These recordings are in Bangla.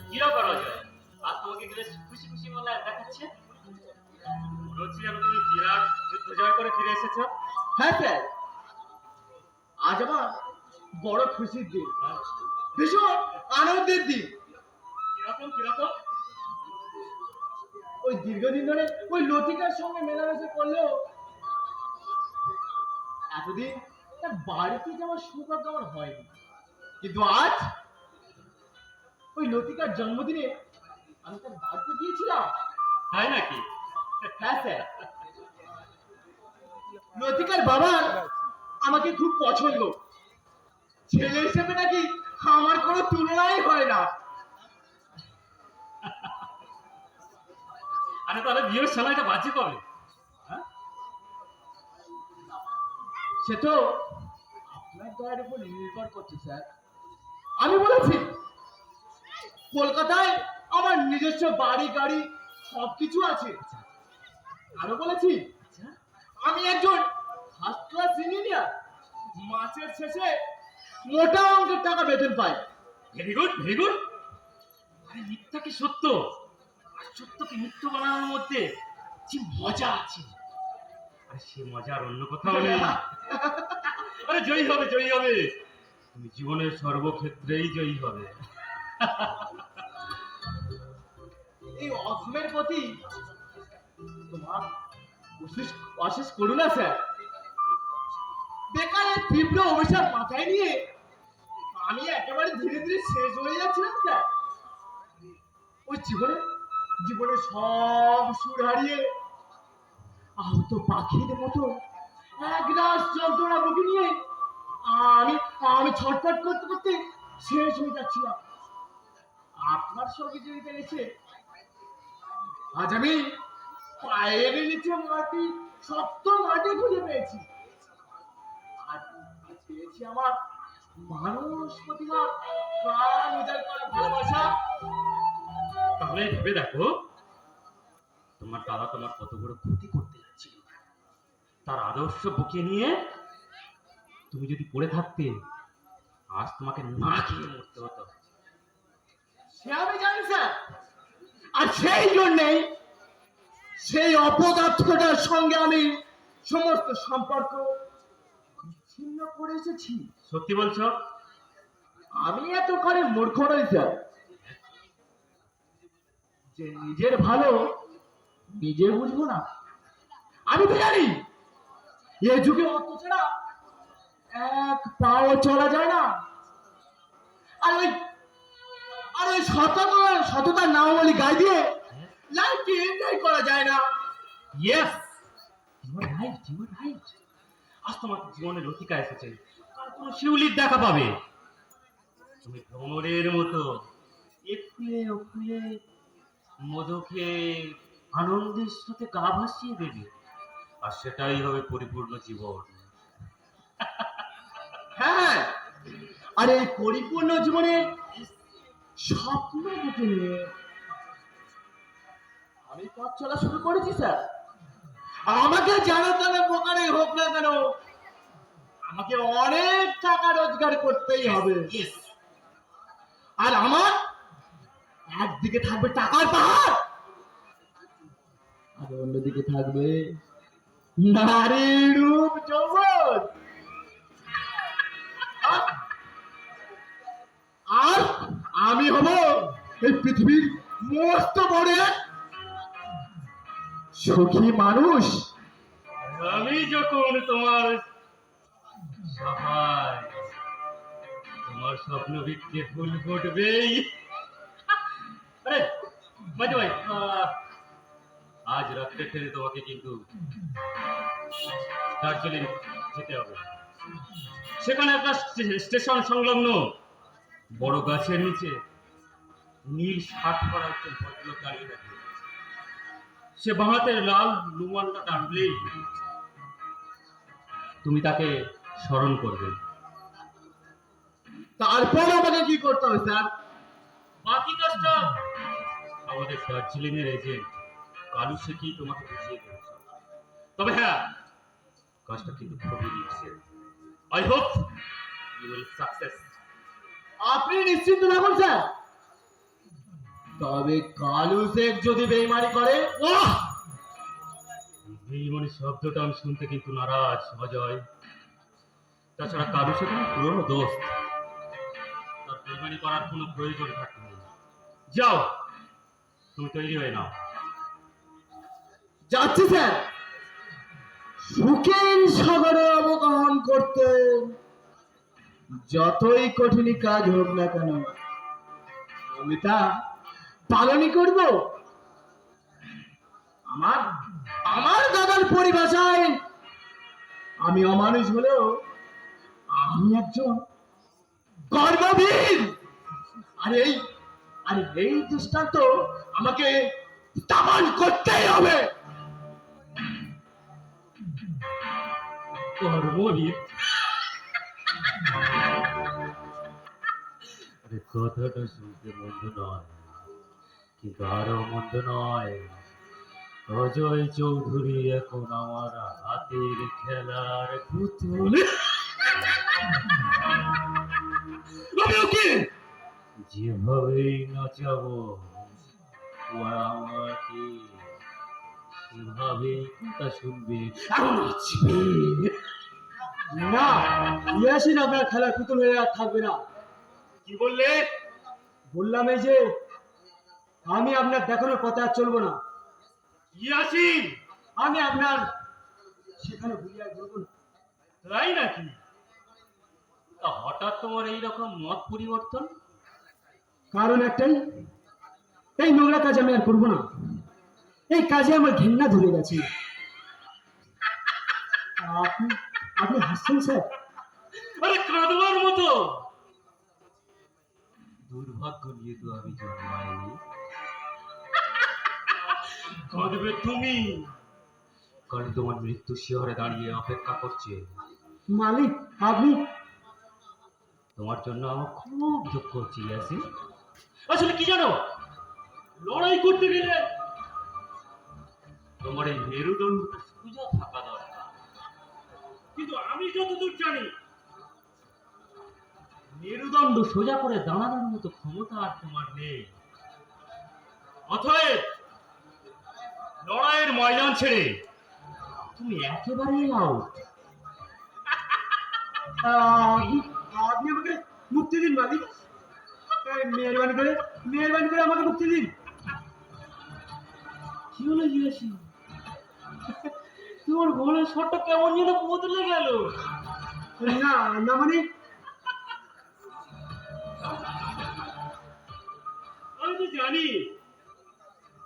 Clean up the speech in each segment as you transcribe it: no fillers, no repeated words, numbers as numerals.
কিরকম অজয়, আজ তোমাকে বেশ খুশি খুশি বলে দেখাচ্ছে। মনে হচ্ছে যেন তুমি বিরাট যুদ্ধ জয় করে ফিরে এসেছো। হ্যাঁ স্যার, আজ আমার বড় খুশির দিন, ভীষণ আনন্দের দিন। কিরকম কিরকম? ওই দীর্ঘদিন ধরে ওই লতিকার সঙ্গে মেলামেশা করলেও এতদিন তার বাড়িতে যাওয়ার সৌভাগ্য আমার হয়নি, কিন্তু আজ ওই লতিকার জন্মদিনে আমি তার বাড়িতে গিয়েছিলাম। তাই নাকি? হ্যাঁ স্যার, লতিকার বাবার আমাকে খুব পছন্দ, ছেলে হিসেবে নাকি আমার কোনো তুলনাই হয় না। আরে তাহলে বিয়ের সময়টা বাজে কবে? হ্যাঁ? সে তো আপনার দয়ার উপর নির্ভর করছে স্যার। আমি বলেছি কলকাতায় আমার নিজস্ব বাড়ি গাড়ি সবকিছু আছে। আরো বলেছি আমি একজন ফার্স্ট ক্লাস ইঞ্জিনিয়ার, মাসের শেষে মোটা অঙ্কের টাকা বেতন পাই। Very good very good. আরে মিথ্যা কি সত্য, আর সত্যকে মিথ্য বানানোর মধ্যে যে মজা আছে, আর সে মজা আর অন্য কোথাও নেই। আরে জয়ী হবে জয়ী হবে, তুমি জীবনের সর্বক্ষেত্রেই জয়ী হবে। এই অসমের প্রতি তোমার অশেষ অশেষ করুণা স্যার। বেকারের তীব্র অভিশাপ মাথায় নিয়ে আমি একেবারে ধীরে ধীরে শেষ হয়ে যাচ্ছিলাম স্যার। ওই জীবনে সব সুর হারিয়ে আহত পাখির মতো একরাশ যন্ত্রণা বুকে নিয়ে আমি আমি ছটফট করতে করতে শেষ হয়ে যাচ্ছিলাম। আপনার সহযোগিতা এসে আজ আমি পায়ের নিচে মাটি, শক্ত মাটি খুঁজে পেয়েছি। আর পেয়েছি আমার মানুষ প্রতিভা, প্রাণ উজাড় করা ভালোবাসা। তাহলে ভেবে দেখো, তোমার দাদা তোমার কত বড় ক্ষতি করতে যাচ্ছিল। তার আদর্শ বুকে নিয়ে তুমি যদি পড়ে থাকতে, আজ তোমাকে না খেয়ে মরতে হতো। সে আমি জানি স্যার, আর সেই জন্যেই সেই অপদার্থটার সঙ্গে আমি সমস্ত সম্পর্ক বিচ্ছিন্ন করে এসেছি। সত্যি বলছো? আমি এতখানি মূর্খ নই স্যার যে নিজের ভালো নিজে বুঝবো না। আমি তো জানি এ যুগে অর্থ ছাড়া এক পাও চলা যায় না। আর ওই সততার নামাবলী গায়ে দিয়ে লাইফকে এনজয় করা যায় না। Yes, you are right you are right. আজ তোমার জীবনে লতিকা এসেছে, আর কোনো শিউলির দেখা পাবে। তুমি ভ্রমরের মতো একুলে ওকুলে মধুকে আনন্দের সাথে গা ভাসিয়ে দেবে, আর সেটাই হবে পরিপূর্ণ জীবন। হ্যাঁ, আর এই পরিপূর্ণ জীবনে স্বপ্ন বুকে নিয়ে আমি পথ চলা শুরু করেছি স্যার। আমাকে জানা তাহলে প্রকারে হোক না কেন, আমাকে অনেক টাকা রোজগার করতেই হবে। আর আমার একদিকে থাকবে টাকার পাহাড়, আর অন্যদিকে থাকবে নারীর রূপ যৌবন। আর আমি হব এই পৃথিবীর মস্ত বড় এক সুখী মানুষ। আমি যখন তোমার সহায়, তোমার স্বপ্ন বৃক্ষে ফুল ফুটবেই। আরে মাঝে ভাই, আজ রাত্রে ফেরে তোমাকে কিন্তু দার্জিলিং যেতে হবে। সেখানে একটা স্টেশন সংলগ্ন বড় গাছের নিচে নীল শার্ট পরা একজন ভদ্রলোক দাঁড়িয়ে থাকে। সে বাঁহাতের লাল রুমালটা টানলেই তুমি তাকে স্মরণ করবে। তারপর আমাকে কি করতে হবে স্যার? বাকি কাজটা আমাদের দার্জিলিং এর এজেন্ট কালু শেখি তোমাকে বুঝিয়ে দেবে। তবে হ্যাঁ, কাজটা কিন্তু খুবই রিস্কের। I hope you will success. আপনি নিশ্চিন্ত থাকুন স্যার, তবে কালু শেখ যদি বেইমানি করে, বেইমানি শব্দটা আমি শুনতে কিন্তু নারাজ অজয়। তাছাড়া কারু সে কোনো পুরনো দোস্ত, তার বেইমানি করার কোনো প্রয়োজন থাকেনি। যাও, তুমি তৈরি হয়ে নাও। যাচ্ছি স্যার। সুখের সাগরে অবগাহন করতে যতই কঠিন কাজ হোক না কেন, আমি তা পালনই করব। আমার আমার দাদার পরিভাষায় আমি অমানুষ হলেও আমি একজন কর্মবীর। আর এই দৃষ্টান্ত আমাকে স্থাপন করতেই হবে। কর্মবীর? আরে কথাটা শুনতে মন্দ নয়, কিন্তু আরো মন্দ নয়। অজয় চৌধুরী এখন আমার হাতের খেলার পুতুল। আমি ওকে যেভাবেই নাচাবো ও আমাকে সেভাবেই কথা শুনবে, নাচবে। না, ইয়াসিন আপনার খেলার পুতুল হয়ে আর থাকবে না। কি বললে? বললাম এই যে আমি আপনার দেখানোর পথে আর চলবো না। ইয়াসিন? আমি আপনার সেখানে ভুলিয়া বলবো না। তাই নাকি? তা হঠাৎ তোমার এইরকম মত পরিবর্তন? কারণ একটাই, এই নোংরা কাজ আমি আর করবো না। এই কাজে আমার ঘৃণা ধরে গেছে। আপনি আপনি হাসছেন স্যার? আরে কাঁদবার মতো? দুর্ভাগ্য নিয়ে তো আমি জন্মাইনি। কাঁদবে তুমি, কারণ তোমার মৃত্যু শিহরে দাঁড়িয়ে অপেক্ষা করছে। মালিক, আপনি? তোমার জন্য আমার খুব দুঃখ হচ্ছে ইয়াসিন। আসলে কি জানো, লড়াই করতে গেলে তোমার এই মেরুদণ্ডটা সোজা থাকা দরকার। কিন্তু আমি যতদূর জানি, মেরুদণ্ড সোজা করে দাঁড়ানোর মতো ক্ষমতা আর তোমার নেই। অতএব লড়াইয়ের ময়দান ছেড়ে তুমি একেবারেই আউট। আপনি আপনি আমাকে মুক্তি দিন মালিক। মেহরবানি করে আমাকে মুক্তি দিন। কি হলো ইয়াসিন, তোমার গলার স্বরটা কেমন যেন বদলে গেল। না না মানে আমি তো জানি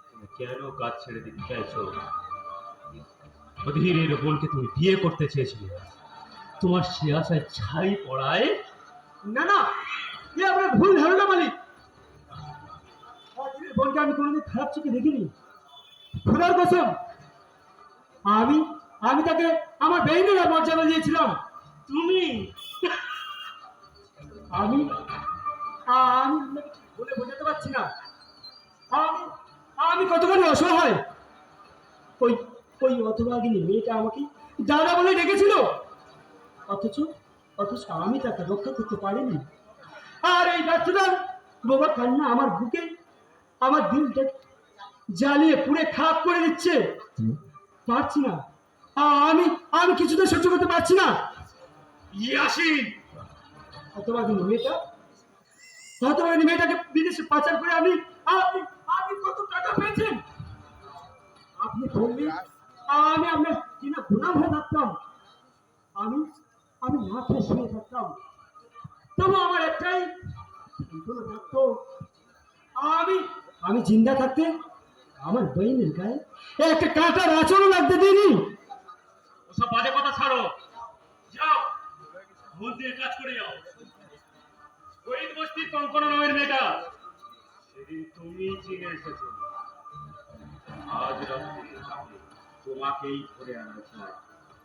তুমি কেন কাজ ছেড়ে দিতে চাইছো। অধীরের বোনকে তুমি বিয়ে করতে চেয়েছিলে, তোমার সে আশায় ছাই পড়ায়। না না, এ আপনার ভুল ধারণা মালিক। অধীরের বোনকে আমি কোনোদিন খারাপ চোখে দেখিনি। খোদার কসম, আমি আমি তাকে আমার বেইনের মর্যাদা দিয়েছিলাম। তুমি? আমি আমি আপনাকে বলে বোঝাতে পারছি না। আমি আমি কতখানি অসহায়। ওই ওই অথবাগিনী মেয়েটা আমাকে দাদা বলে ডেকেছিল, অথচ অথচ আমি তাকে রক্ষা করতে পারিনি। আর এই ব্যর্থতার বাবা কান্না আমার বুকে আমার দিলটা জ্বালিয়ে পুড়ে খারাপ করে দিচ্ছে। পারছি না, আমি আমি কিছুতে সহ্য করতে পারছি না। ইয়াসিন, হতভাগিনী মেয়েটাকে বিদেশে পাচার করে আমি আপনি আপনি কত টাকা পেয়েছেন আপনি বললেন? আমি আপনার কিনা গোলাম হয়ে থাকতাম। আমি আমি না খেয়ে শুয়ে থাকতাম। তবু আমার একটাই যন্ত্রণা থাকতো, আমি আমি জিন্দা থাকতে আমার বইনের গায়ে একটা কাঁটার আঁচড়ও লাগতে দিইনি। ওসব বাজে কথা ছাড়ো, যাও মন দিয়ে কাজ করে যাও। শহীদ বস্তির কঙ্কনা নামের মেয়েটা সেদিন তুমি চিনে এসেছো। আজ রাত্রে তাকে তোমাকেই ধরে আনা চাই।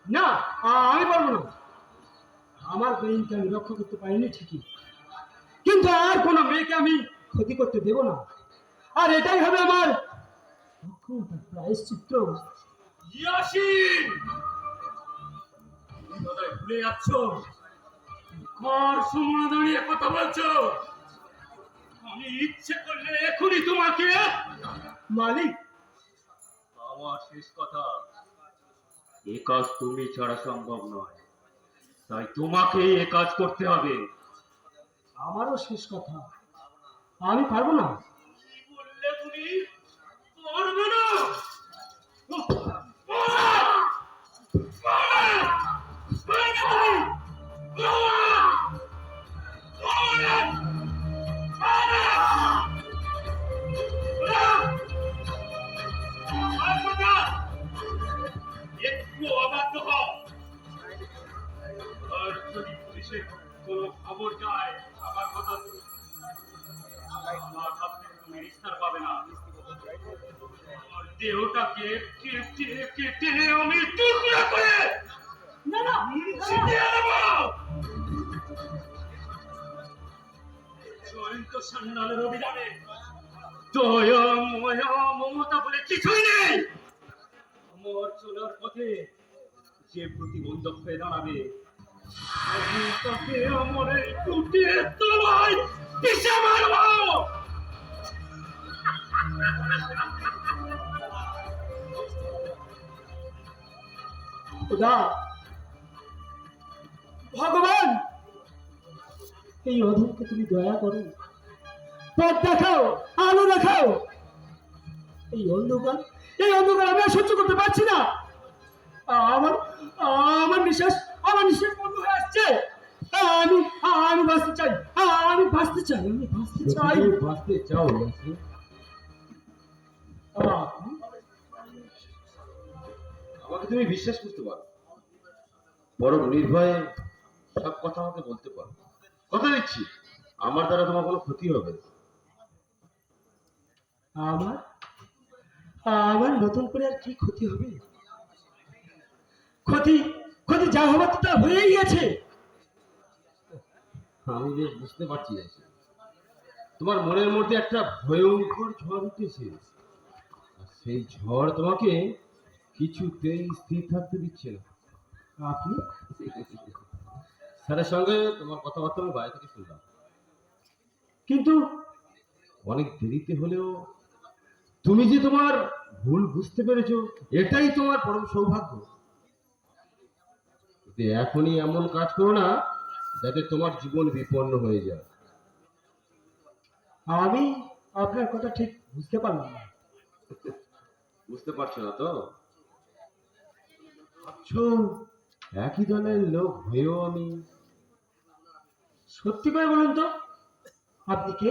না, আমি পারবো না। আমার বইনকে আমি রক্ষা করতে পারিনি ঠিকই, কিন্তু আর কোনো মেয়েকে আমি ক্ষতি করতে দেব না। আর এটাই হবে আমার অক্ষমতার প্রায়শ্চিত্ত। ইয়াসিন, তুমি বোধহয় ভুলে যাচ্ছ কার সামনে দাঁড়িয়ে কথা বলছো। আমি ইচ্ছে করলে এখনই তোমাকে মালিক, আমার শেষ কথা, এ কাজ তুমি ছাড়া সম্ভব নয়, তাই তোমাকে এ কাজ করতে হবে। আমারও শেষ কথা, আমি পারবো না। কি বললে তুমি? পারবে না? একটু অবাধ্য হও। আর যদি পুলিশের কোনো খবর যায় আমার কথা, আমার হাত থেকে তুমি নিস্তার পাবে না। আমার দেহটাকে কেটে কেটে আমি টুকরা করে না না, ছিটিয়ে দেবো। জয়ন্ত সান্যালের অভিযানে দয়া ময়া মমতা বলে কিছুই নেই। আমার চলার পথে যে প্রতিবন্ধক হয়ে দাঁড়াবে, আমি তাকে আমার এই টুটিয়ে তলায় পিষে মারবো। খোদা, ভগবান, এই অধমকে তুমি দয়া করো, পথ দেখাও, আলো দেখাও। এই অন্ধকার, এই অন্ধকার আমি আর সহ্য করতে পারছি না। আমার আমার নিঃশ্বাস বন্ধ হয়ে আসছে। আমি আমি বাঁচতে চাই, আমি বাঁচতে চাই, আমি বাঁচতে চাই। বাঁচতে চাও নাকি? আপনি আমাকে তুমি বিশ্বাস করতে পারো, বড় নির্ভয়ে সব কথা আমাকে বলতে পারো। কথা দিচ্ছি, আমার দ্বারা তোমার কোনো ক্ষতি হবে না। আমার আমার নতুন করে আর কি ক্ষতি হবে? ক্ষতি ক্ষতি যা হবার তো তা হয়েই গেছে। আমি বেশ বুঝতে পারছি না, তোমার মনের মধ্যে একটা ভয়ঙ্কর ঝড় উঠেছে, আর সেই ঝড় তোমাকে কিছুতেই স্থির থাকতে দিচ্ছে না। আপনি স্যারের সঙ্গে তোমার কথাবার্তা আমি বাইরে থেকে শুনলাম। কিন্তু অনেক দেরিতে হলেও তুমি যে তোমার ভুল বুঝতে পেরেছো, এটাই তোমার পরম সৌভাগ্য। কিন্তু এখনই এমন কাজ করো না যাতে তোমার জীবন বিপন্ন হয়ে যায়। আমি আপনার কথা ঠিক বুঝতে পারলাম না। বুঝতে পারছো না তো? ভাবছো একই দলের লোক হয়েও আমি। সত্যি করে বলুন তো, আপনি কে?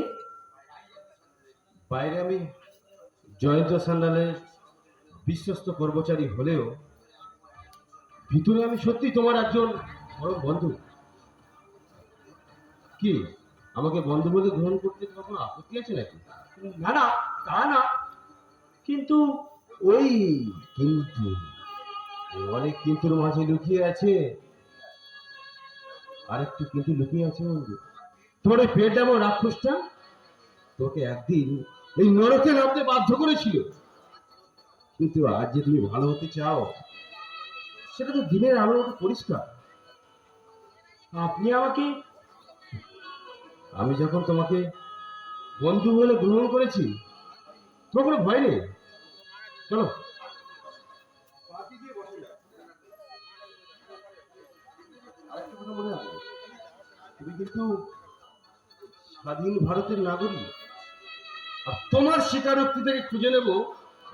বাইরে আমি জয়ন্ত সান্যালের বিশ্বস্ত কর্মচারী হলেও ভিতরে আমি সত্যি তোমার একজন বড় বন্ধু। কি আমাকে বন্ধু বলে গ্রহণ করতে তোমার কোনো আপত্তি আছে নাকি? না না, তা না, কিন্তু ওই কিন্তু, অনেক কিন্তুর মাঝে লুকিয়ে আছে আরেকটু কিন্তু লুকিয়ে আছে বন্ধু। তোমার ওই পেট এমন রাক্ষসটা তোকে একদিন এই নরকে নামতে বাধ্য করেছিল। কিন্তু আজ যে তুমি ভালো হতে চাও, সেটা তো দিনের আলোর মতো পরিষ্কার। আপনি আমাকে আমি যখন তোমাকে বন্ধু বলে গ্রহণ করেছি, তোমার কোনো ভয় নেই। চলো আরেকটা কথা মনে রাখো, তুমি কিন্তু স্বাধীন ভারতের নাগরিক, আর তোমার স্বীকারোক্তি থেকে খুঁজে নেব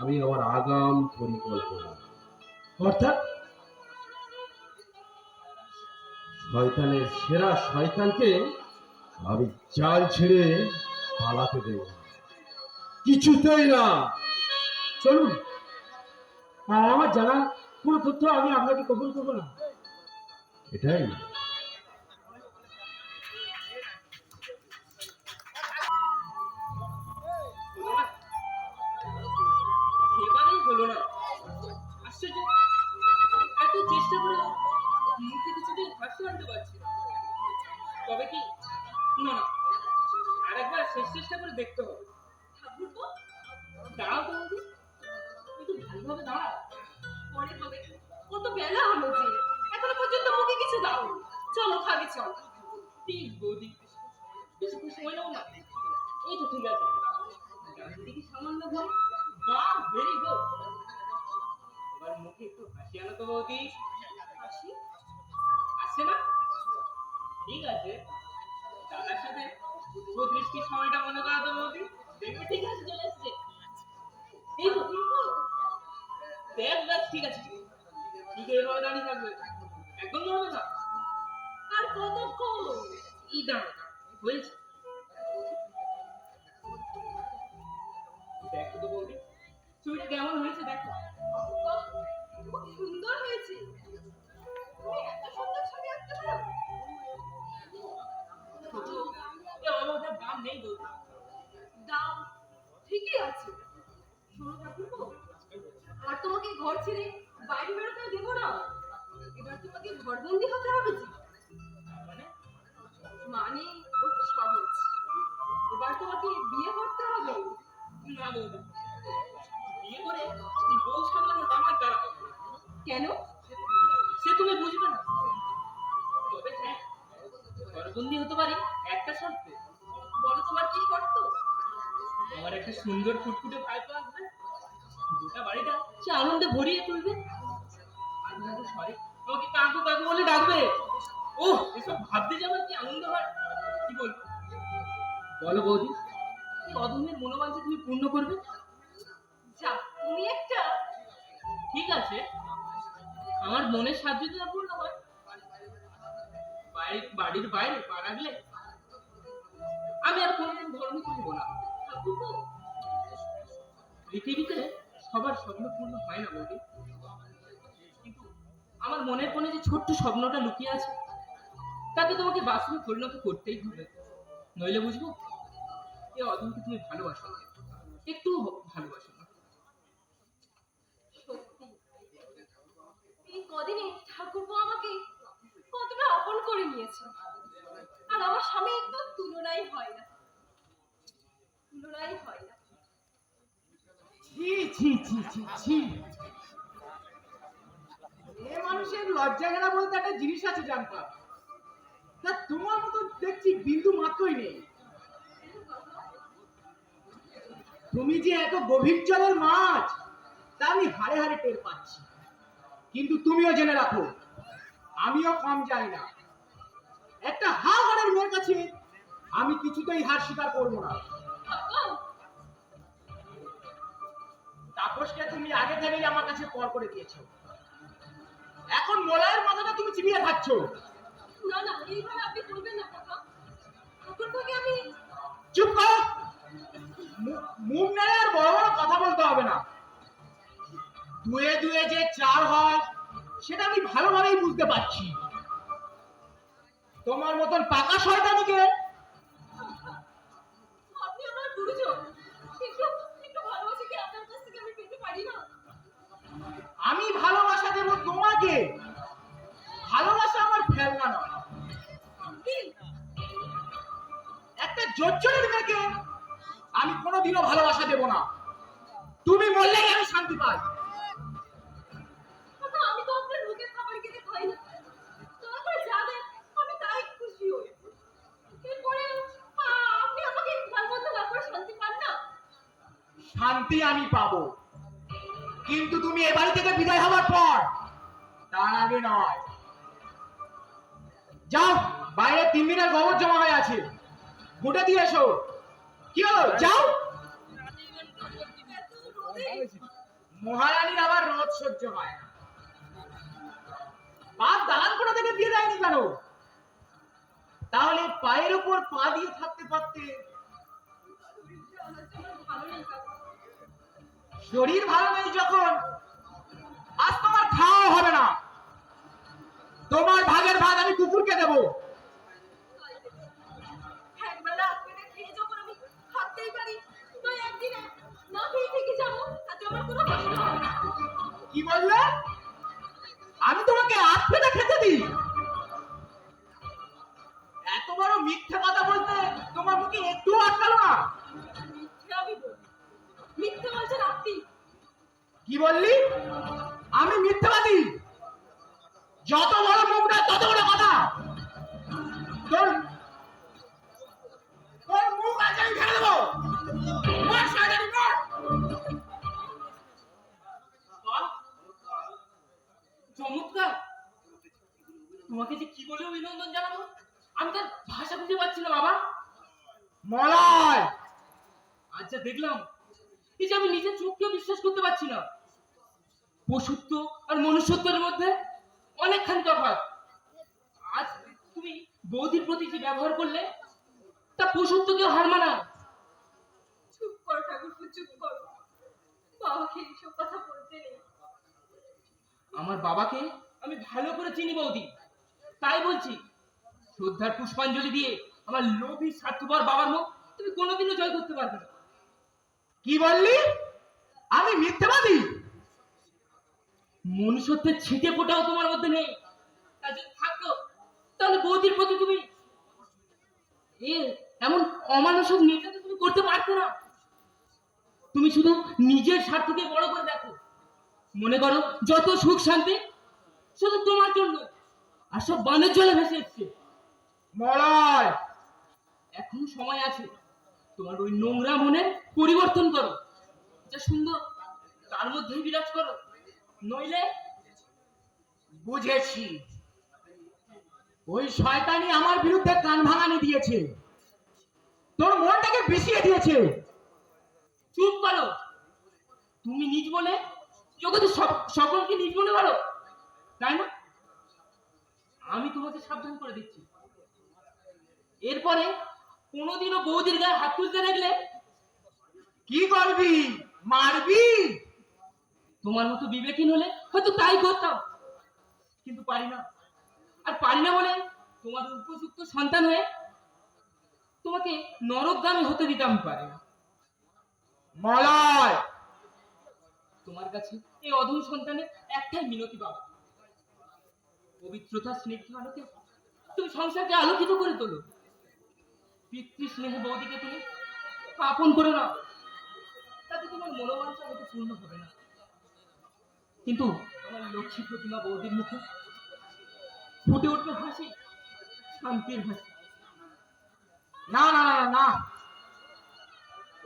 আমি আমার আগাম পরিকল্পনা। অর্থাৎ শয়তানের সেরা শয়তানকে আমি জাল ছেড়ে পালাতে দেব না। কিছুতেই না। চলুন, আমার জানা কোনো তথ্য আমি আপনাকে কবুল করবো না। এটাই এবারেই হলো না। আশ্চর্য, এত চেষ্টা করে মুখে কিছুতেই হাসি আনতে পারছি না। তবে কি, না না, আর একবার শেষ চেষ্টা করে দেখতে হবে। ঠাকুরপো, দাঁড়াও তো বৌদি, একটু ভালোভাবে দাঁড়াও। পরে হবে, কত বেলা হলো যে, এখনো পর্যন্ত মুখে কিছু দাও। চলো খাবে, চল। ঠিক বৌদি, বেশিক্ষণ সময় নাও না। এই তো ঠিক আছে। ডান দিকে সামান্য ঘোর। বাহ, ভেরি গুড। এবার মুখে একটু হাসি আনো তো বৌদি। হাসি আসছে না? ঠিক আছে, দাদার সাথে দৃষ্টির সময়টা মনে করা তো বৌদি। দেখবে ঠিক আছে, চলে এসছে। এই তো ব্যাস ব্যাস, ঠিক আছে ঠিক আছে। ঠিক এইভাবে দাঁড়িয়ে থাকবে, একদম নড়বে না। আর কতক্ষণ? এই দাঁড়ো, হয়েছে। দেখো তো বৌদি, ছবিটা কেমন হয়েছে দেখো। খুব সুন্দর হয়েছে। তুমি এত সুন্দর ছবি আঁকতে পারো? এ অযথা দাম নেই বৌদি। দাম ঠিকই আছে। শোনো ঠাকুরপো, আর তোমাকে ঘর ছেড়ে বাইরে বেরোতে দেবো না। এবার তোমাকে ঘরবন্দি হতে হবে যে। মানে মানে অতি সহজ, এবার তোমাকে বিয়ে করতে হবে। না বৌদি, বিয়ে করে এই বউ সামলানোটা আমার দ্বারা হবে না। কেন? সে তুমি বুঝবে না। তবে হ্যাঁ, ঘরবন্দি হতে পারি একটা শর্তে। বলো তোমার কি শর্ত? আমার একটা সুন্দর ফুটফুটে ভাইপো আসবে, গোটা বাড়িটা সে আনন্দে ভরিয়ে তুলবে। সরি, আমাকে কাকু কাকু বলে ডাকবে। ও, এসব ভাবতে যাবে কি আনন্দ হয়। কি বলবো বলো বৌদি, এই অধমের মনোবাঞ্ছা তুমি পূর্ণ করবে? যা, তুমি একটা। ঠিক আছে, আমার মনের সাহায্য যদি না পূর্ণ হয়, বাড়ির বাইরে পা রাখলে আমি আর কোনোদিন ধর্ম করবো না। ঠাকুরপো, পৃথিবীতে সবার স্বপ্ন পূর্ণ হয় না বৌদি, কিন্তু আমার মনের কোণে যে ছোট্ট স্বপ্নটা লুকিয়ে আছে, তাকে তোমাকে বাস্তবে পরিণত করতেই হবে। নইলে বুঝবো এই অধমকে তুমি ভালোবাসো না, একটু ভালোবাসো না। সত্যি এই কদিনে ঠাকুরপো আমাকে কতটা আপন করে নিয়েছে। আর আমার স্বামী তো তুলনাই হয় না, তুলনাই হয় না। ছি ছি ছি ছি ছি। এ মানুষের লজ্জা ঘেরা বলতে একটা জিনিস আছে জানতাম, তা তোমার মতো দেখছি বিন্দু মাত্রই নেই। তুমি যে এত গভীর জলের মাছ তা আমি হাড়ে হাড়ে টের পাচ্ছি, কিন্তু তুমিও জেনে রাখো আমিও কম যাই না। একটা হাড়ের মেয়ের কাছে আমি কিছুতেই হার স্বীকার করবো না। ঠাকুর, তাপসকে তুমি আগে থেকেই আমার কাছে পর করে দিয়েছো, এখন মোলায়ের মাথাটা তুমি চিবিয়ে খাচ্ছ। না না, এইভাবে আপনি বলবেন না কাকা। ঠাকুরপোকে আমি। চুপ করো, মুখ নেড়ে আর বড় বড় কথা বলতে হবে না। দুয়ে দুয়ে যে চার হয় সেটা আমি ভালোভাবেই বুঝতে পারছি। তোমার মতন পাকা শয়তানিকে আপনি আমার গুরুজন, একটু একটু ভালোবাসা কি আপনার কাছ থেকে আমি পেতে পারি না? আমি ভালোবাসা দেব তোমাকে, ভালোবাসা আমার ফেলনা নয়। কি? একটা জোচ্চরের মেয়েকে আমি কোনোদিনও ভালোবাসা দেব না। তুমি বললেই আমি শান্তি পাই। কাকা, আমি তো আপনার মুখের খাবার খেতে খাই না। দয়া করে যা দেন আমি তাই খুশি হই। এরপরে আপনি আমাকে গালমন্দ না করে শান্তি পান না? শান্তি আমি পাবো, কিন্তু তুমি এ বাড়ি থেকে বিদায় হওয়ার পর, তার আগে নয়। যাও, বাইরে 3 দিনের গোবর জমা হয়ে আছে, গোটা দিয়ে এসো। কি হলো, যাও। এত রোদে মহারানীর আবার রোদ সহ্য হয় না। বাপ দালান করে থেকে দিয়ে দেয়নি কেন? তাহলে পায়ের উপর পা দিয়ে থাকতে পারতে। ভালো নেই কাকা। শরীর ভালো নেই যখন, আজ তোমার খাওয়া হবে না। তোমার ভাগের ভাগ আমি কুকুরকে দেবো। একবেলা আপনি খেয়ে যখন আমি খাতেই পারি, তো একদিনে না খেয়ে থেকে যাবো, তাতে আমার কোনো কষ্ট হবে না। কি বললে? আমি তোমাকে আট পেতে খেতে দিই? এত বড় মিথ্যে কথা বলতে তোমার মুখে একটু আটকালো না? মিথ্যে আমি বলি? মিথ্যে বলছেন আপনি। কি বললি? আমি মিথ্যাবাদী? যত বড় মুখ না তত বড় কথা। তোর তোর মুখ আজ আমি ভেঙে দেবো। মলয় আচ্ছা দেখলাম এই যে আমি নিজের চোখকেও বিশ্বাস করতে পারছি না। পশুত্ব আর মনুষ্যত্বের মধ্যে অনেকখানি তফাৎ। আজ তুমি বৌদির প্রতি যে ব্যবহার করলে তা পশুত্বকেও হার মানায়। চুপ করো ঠাকুরপো, চুপ করো। বাবাকে এইসব কথা বলতে নেই। আমার বাবাকে আমি ভালো করে চিনি বৌদি, তাই বলছি শ্রদ্ধার পুষ্পাঞ্জলি দিয়ে আমার লোভী স্বার্থপর বাবার মুখ তুমি কোনোদিনও জয় করতে পারবে না। কি বললি? আমি মিথ্যাবাদী? মনুষ্যত্বের ছিটে ফোটাও তোমার মধ্যে নেই। তা যদি থাকতো তাহলে বৌদির প্রতি তুমি এমন অমানুষিক নির্যাতন তুমি করতে পারতে না। তুমি শুধু নিজের স্বার্থকে বড় করে দেখো, মনে করো যত সুখ শান্তি শুধু তোমার জন্য, আর সব বানের জলে ভেসে এসছে। মলয় এখনো সময় আছে, তোমার ওই নোংরা মনের পরিবর্তন করো, যা সুন্দর তার মধ্যেই বিরাজ করো, নইলে বুঝেছি, ওই শয়তানি আমার বিরুদ্ধে কান ভাঙানি দিয়েছে, তোর মনটাকে বিষিয়ে দিয়েছে। চুপ করো। তুমি নিজ বলে জগতে সকলকে নিজ মনে করো, তাই না? আমি তোমাকে সাবধান করে দিচ্ছি, এরপরে কোনোদিনও বৌদির গায়ে হাত তুলতে দেখলে কি করবি? মারবি? তোমার মতো বিবেকহীন হলে হয়তো তাই করতাম, কিন্তু পারি না। আর পারি না বলে তোমার উপযুক্ত সন্তান হয়ে তোমাকে নরকগামী হতে দিতে আমি পারি না। মলয় তোমার কাছে এই অধম সন্তানের একটাই মিনতি বাবা, পবিত্রতা স্নিগ্ধ আলোকে তুমি সংসারকে আলোকিত করে তোলো। পিতৃ স্নেহে বৌদিকে তুমি আপন করে নাও, তাতে তোমার মনোবাঞ্ছা হয়তো পূর্ণ হবে না, কিন্তু আমার লক্ষ্মী প্রতিমা বৌদির মুখে ফুটে উঠবে হাসি, শান্তির হাসি। না না না না না,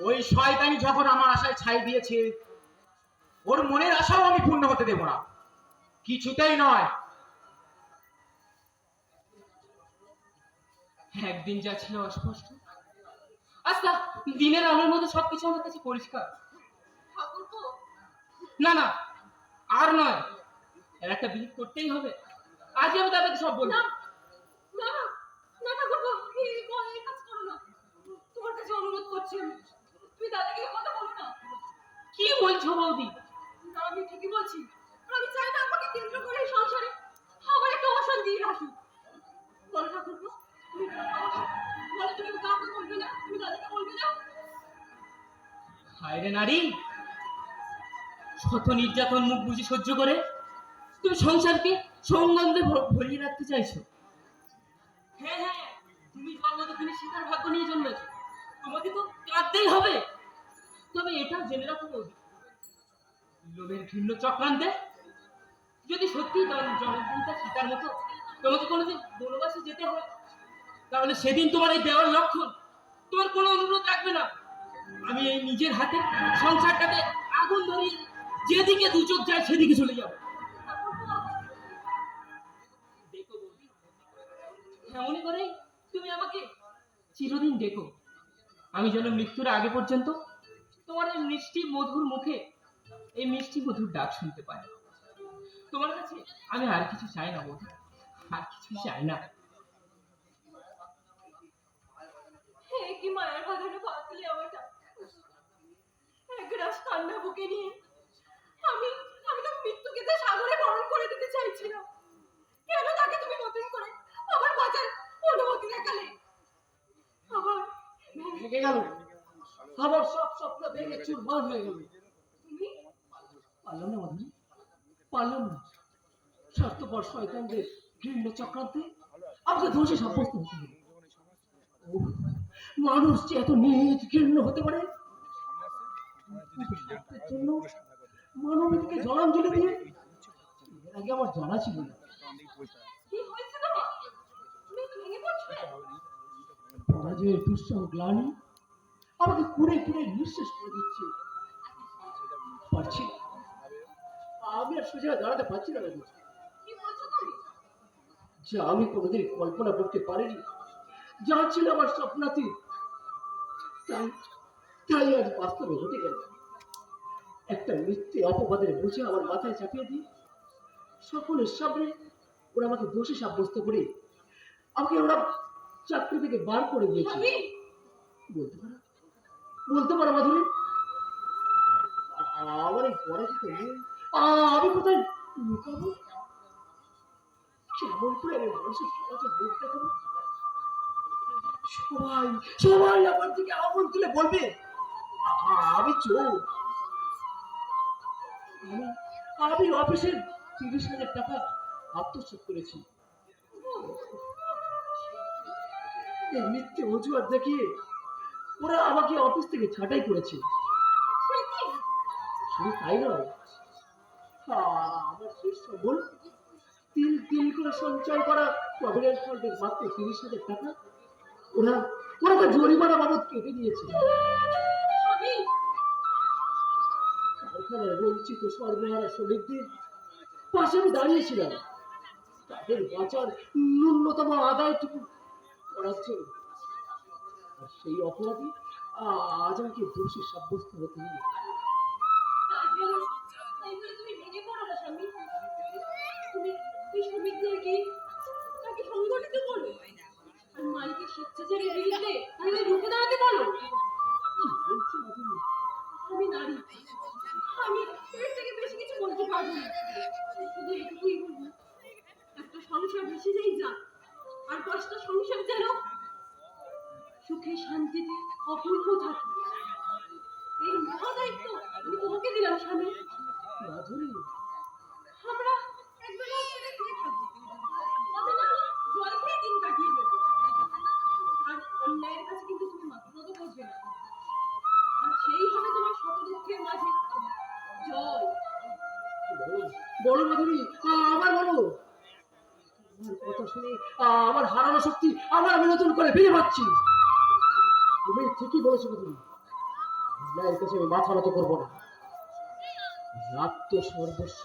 ওই শয়তানি যখন আমার আশায় ছাই দিয়েছে, ওর মনের আশাও আমি পূর্ণ হতে দেব না, কিছুতেই নয়। একদিন যা ছিল অস্পষ্ট, আচ্ছা দিনের আলোর মধ্যে সবকিছু আমার কাছে পরিষ্কার। ঠাকুরপো, না না, আর নয়, এর একটা বিহিত করতেই হবে। আজ আমি তাদেরকে সব বলবো। না না না না ঠাকুরপো, এই কাজ করো না। তোমার কাছে অনুরোধ করছি আমি, তুমি দাদাকে এই কথা বলো না। কি বলছো বৌদি? না, আমি ঠিকই বলছি। আমি চাই না আমাকে কেন্দ্র করে এই সংসারে আবার একটা অশান্তি আসুক। বলো ঠাকুরপো, তুমি বলো, তুমি কাউকে বলবে না, তুমি দাদাকে বলবে না। হায় রে নারী, শত নির্যাতন মুখ বুঝে সহ্য করে তুমি সংসারকে সৌগন্ধে ভরিয়ে রাখতে চাইছো। হ্যাঁ হ্যাঁ, তুমি জন্মদুঃখিনী সীতার ভাগ্য নিয়ে জন্মেছো, তোমাকে তো কাঁদতেই হবে। তবে এটাও জেনে রাখো বৌদি, লোভের ঘৃণ্য চক্রান্তে যদি সত্যি জগদ্ধাত্রী সীতার মতো তোমাকে কোনোদিন বনবাসে যেতে হয়, তাহলে সেদিন তোমার এই দেওয়ার লক্ষণ তোমার কোনো অনুরোধ রাখবে না। আমি এই নিজের হাতে সংসারটাতে আগুন ধরিয়ে যেদিকে দু চোখ যায় সেদিকে চলে যাবো। দেখো বৌদি, এমনই করেই তুমি আমাকে চিরদিন দেখো, আমি যেন মৃত্যুর আগে পর্যন্ত তোমার এই মিষ্টি মধুর মুখে এই মিষ্টি মধুর ডাক শুনতে পাই। তোমার কাছে আমি আর কিছু চাই না বৌদি, আর কিছু চাই না। হে কি মায়ের বাঁধানো পাতলি আমারটা, একরাশ কান্না বুকে নিয়ে আমি আমি তো মৃত্যুকে তো সাগরে বরণ করে দিতে চাইছিলাম। কেন তাকে তুমি নতুন করে আবার বাঁচার অনুমতি দেখালে? আবার ভেঙে গেল, আবার সব স্বপ্ন ভেঙে চুরমার হয়ে গেল। তুমি পারলাম না মাধুরী, পারলাম না। স্বার্থপর শয়তানদের ঘৃণ্য চক্রান্তে আমাকে দোষী সাব্যস্ত হতে হলো। ওহ, মানুষ যে এত নিজ ঘৃণ্য হতে পারে! স্বার্থের জন্য মানবীকে জলাঞ্জলি দিয়ে এর আগে আমার জানা ছিল না। কি হয়েছে তোমার? তুমি তো ভেঙে পড়ছো। পরাজয়ের দুঃসহ গ্লানি আমাকে কুড়ে কুড়ে নিঃশেষ করে দিচ্ছে। পারছি না, আমি আর সোজা দাঁড়াতে পারছি না। কি বলছো তুমি? যা আমি কোনোদিন কল্পনা করতে পারিনি, যা ছিল আমার স্বপ্নাতীত, তাই তাই আজ বাস্তবে ঘটে গেল। একটা মিথ্যে অপবাদের বুঝে আমার মাথায় চাপিয়ে দিয়ে সকলের সামনে ওরা আমাকে দোষী সাব্যস্ত করে আমাকে ওরা চাকরি থেকে বার করে দিয়েছে। স্বামী, বলতে পারো, বলতে পারো মাধুরী, আমার এই পরাজিত মন আমি কোথায় লুকাবো? কেমন করে আমি মানুষের সমাজে মুখ দেখাবো? সবাই সবাই আমার দিকে আঙুল তুলে বলবে আমি চোর। আমি অফিসের 30,000 টাকা আত্মসাৎ করেছি। এই মিথ্যে অজুহাত দেখিয়ে ওরা আমাকে অফিস থেকে ছাঁটাই করেছে। সে কি? শুধু তাই নয়, আমার শেষ সম্বল তিল তিল করে সঞ্চয় করা প্রভিডেন্ট ফান্ডের মাত্র 30,000 টাকা ওরা ওরা তো জরিমানা বাবদ কেটে দিয়েছে। স্বামী, কারখানার বঞ্চিত সর্বহারা শ্রমিকদের পাশে আমি দাঁড়িয়েছিলাম তাদের বাঁচার ন্যূনতম আদায়টুকু করার জন্য। আর সেই অপরাধী আজ আমাকে দোষী সাব্যস্ত হতে হবে। তাই বলে তুমি ভেঙে পড়ো না স্বামী। তুমি এই শ্রমিকদের কি তাকে সংগঠিত করো আর মালিকের স্বেচ্ছাচারীর বিরুদ্ধে তাহলে রুখে দাঁড়াতে বলো। কি বলছো মাধুরী? আমি নারী, আমি এর থেকে বেশি কিছু বলতে পারবো না। শুধু এটুকুই বলবো, একটা সংসার ভেসে যাই যাক, আর 5টা সংসার যেন সুখে শান্তিতে অপূর্ব থাকে। এই মহাদায়িত্ব আমি তোমাকে দিলাম স্বামী। মাধুরী, আমরা একবেলা ছেড়ে খেয়ে থাকবো, তবে না জল খেয়ে দিন কাটিয়ে দেবো। আর অন্যায়ের কাছে কিন্তু তুমি মাথা নত করবে না। আর সেই হবে তোমার শত দুঃখের মাঝে জয়। বলো বলো মাধুরী, আবার বলো। আমার কথা শুনে আমার হারানো শক্তি আবার আমি নতুন করে ফিরে পাচ্ছি। তুমি ঠিকই বলেছো মাধুরী, ন্যায়ের কাছে আমি মাথা নত করবো না। আত্মসর্বস্ব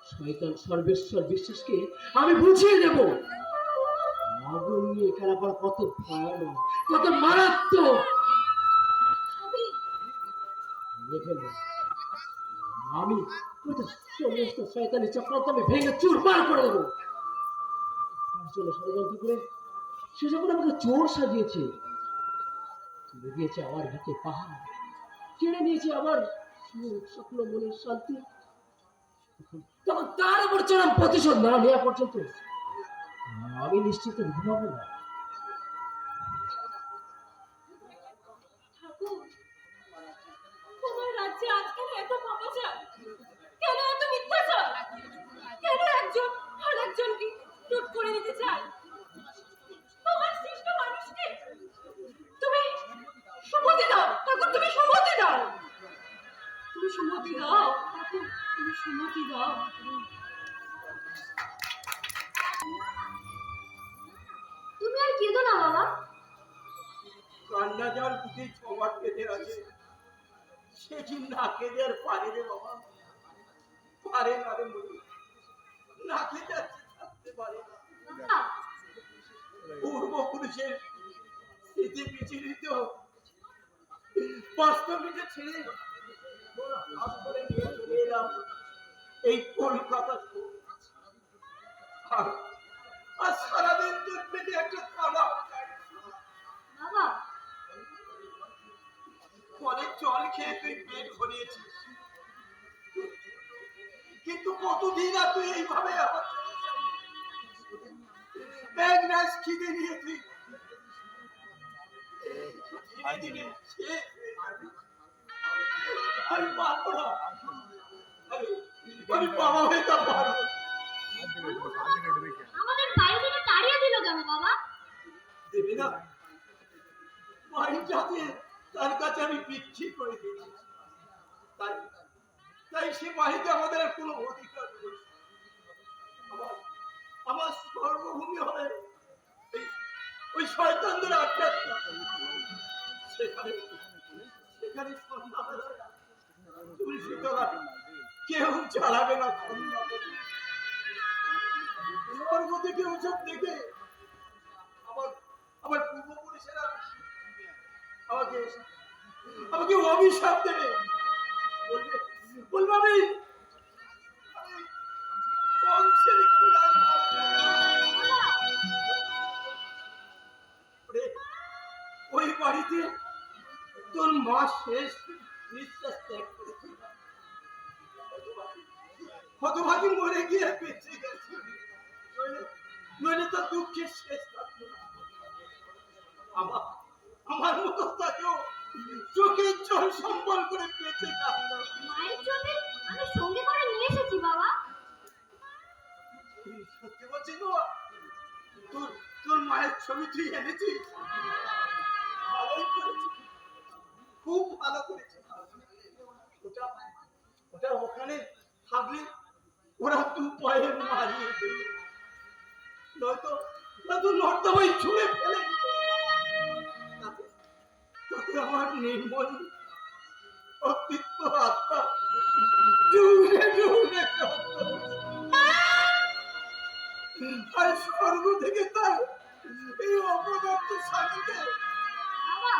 শয়তান সর্বেশ্বর বিশ্বাসকে আমি বুঝিয়ে দেব আগুন নিয়ে খেলা করা কত ভয়ানক, কত মারাত্মক। স্বামী, দেখে নে, আমি ওটা সমস্ত শয়তানি চক্রান্ত আমি ভেঙে চুরমার করে দেবো। তার জন্য ষড়যন্ত্র করে সে যখন আমাকে চোর সাজিয়েছে, তুলে দিয়েছে আমার বুকে পাহাড়, কেড়ে নিয়েছে আমার সুখ স্বপ্ন মনের শান্তি, তখন তার উপর চরম প্রতিশোধ না নেওয়া পর্যন্ত আমি নিশ্চিত ঘুমাবো না। ঠাকুর, তোমার রাজ্যে আজকাল এত পাপাচার, কেন এত মিথ্যাচার? কেন একজন আর একজনকে লুট করে নিতে চায়? তোমার সৃষ্ট মানুষকে তুমি সম্মতি দাও ঠাকুর, তুমি সম্মতি দাও, তুমি সম্মতি দাও ঠাকুর, তুমি সম্মতি দাও। তুমি আর কেঁদো না বাবা। কান্না যার বুকে ছমাট কেঁদে আছে, সে কি না কেঁদে আর পারে রে বাবা? পারে না রে মনি, না কেঁদে আর সে থাকতে পারে না। পূর্বপুরুষের স্মৃতি বিচলিত বাস্তবিকে ছেড়ে হাত করে নিয়ে চলে এলাম এই কলকাতা শহর। আর সারাদিন তোর পেটে একটা খাওয়া বাবা, কলের জল খেয়ে তুই পেট ভরিয়েছিস, কিন্তু কতদিন আর তুই এইভাবে ব্যাগ ম্যাচ খিদে নিয়ে তুই ধীরে ধীরে শেষ হয়ে যাবি। আমি পারবো না, আমি বাবা হয়ে তা পারবো না। আমাদের বাড়ি থেকে তাড়িয়ে দিল কেন বাবা? দেবে না, বাড়িটাতে তার কাছে আমি বিক্রি করে দিয়েছি, তাই তাই সে বাড়িতে আমাদের আর কোনো অধিকার নেই। আমার আমার সর্বভূমি হবে ওই শয়তানদের আড্ডা। সেখানে সেখানে সন্ধ্যাবেলা তুলসী তলা কেউ জ্বালাবে না। স্বর্গ থেকে ওসব দেখে আমার আমার পূর্বপুরুষেরা আমাকে আমাকে অভিশাপ দেবে, বলবে বলবে আমি কংসের গোলাম। ওরে, ওই বাড়িতে তোর মা শেষ নিঃশ্বাস ত্যাগ করেছে। হতভাগী মরে গিয়ে বেঁচে গেছে, নইলে তার দুঃখের শেষ থাকতো না। আমার মতো তাকেও চোখের জল সম্বল করে বেঁচে থাকতো। মায়ের ছবি আমি সঙ্গে করে নিয়ে এসেছি বাবা। সত্যি বলছিস বাবা? তোর মায়ের ছবি তুই এনেছিস? ভালোই করেছিস, খুব ভালো করেছিস। ওটা ওটা ওখানে থাকলে ওরা দু পায়ে মারিয়ে দেবে, নয়তো নর্দমায় ছুঁড়ে ফেলে দিত। তাতে আমার নির্মল অস্তিত্ব আত্মা ডুবে ডুবে কাঁদতো। আর স্বর্গ থেকে তার এই অপদার্থ স্বামীকে বাবা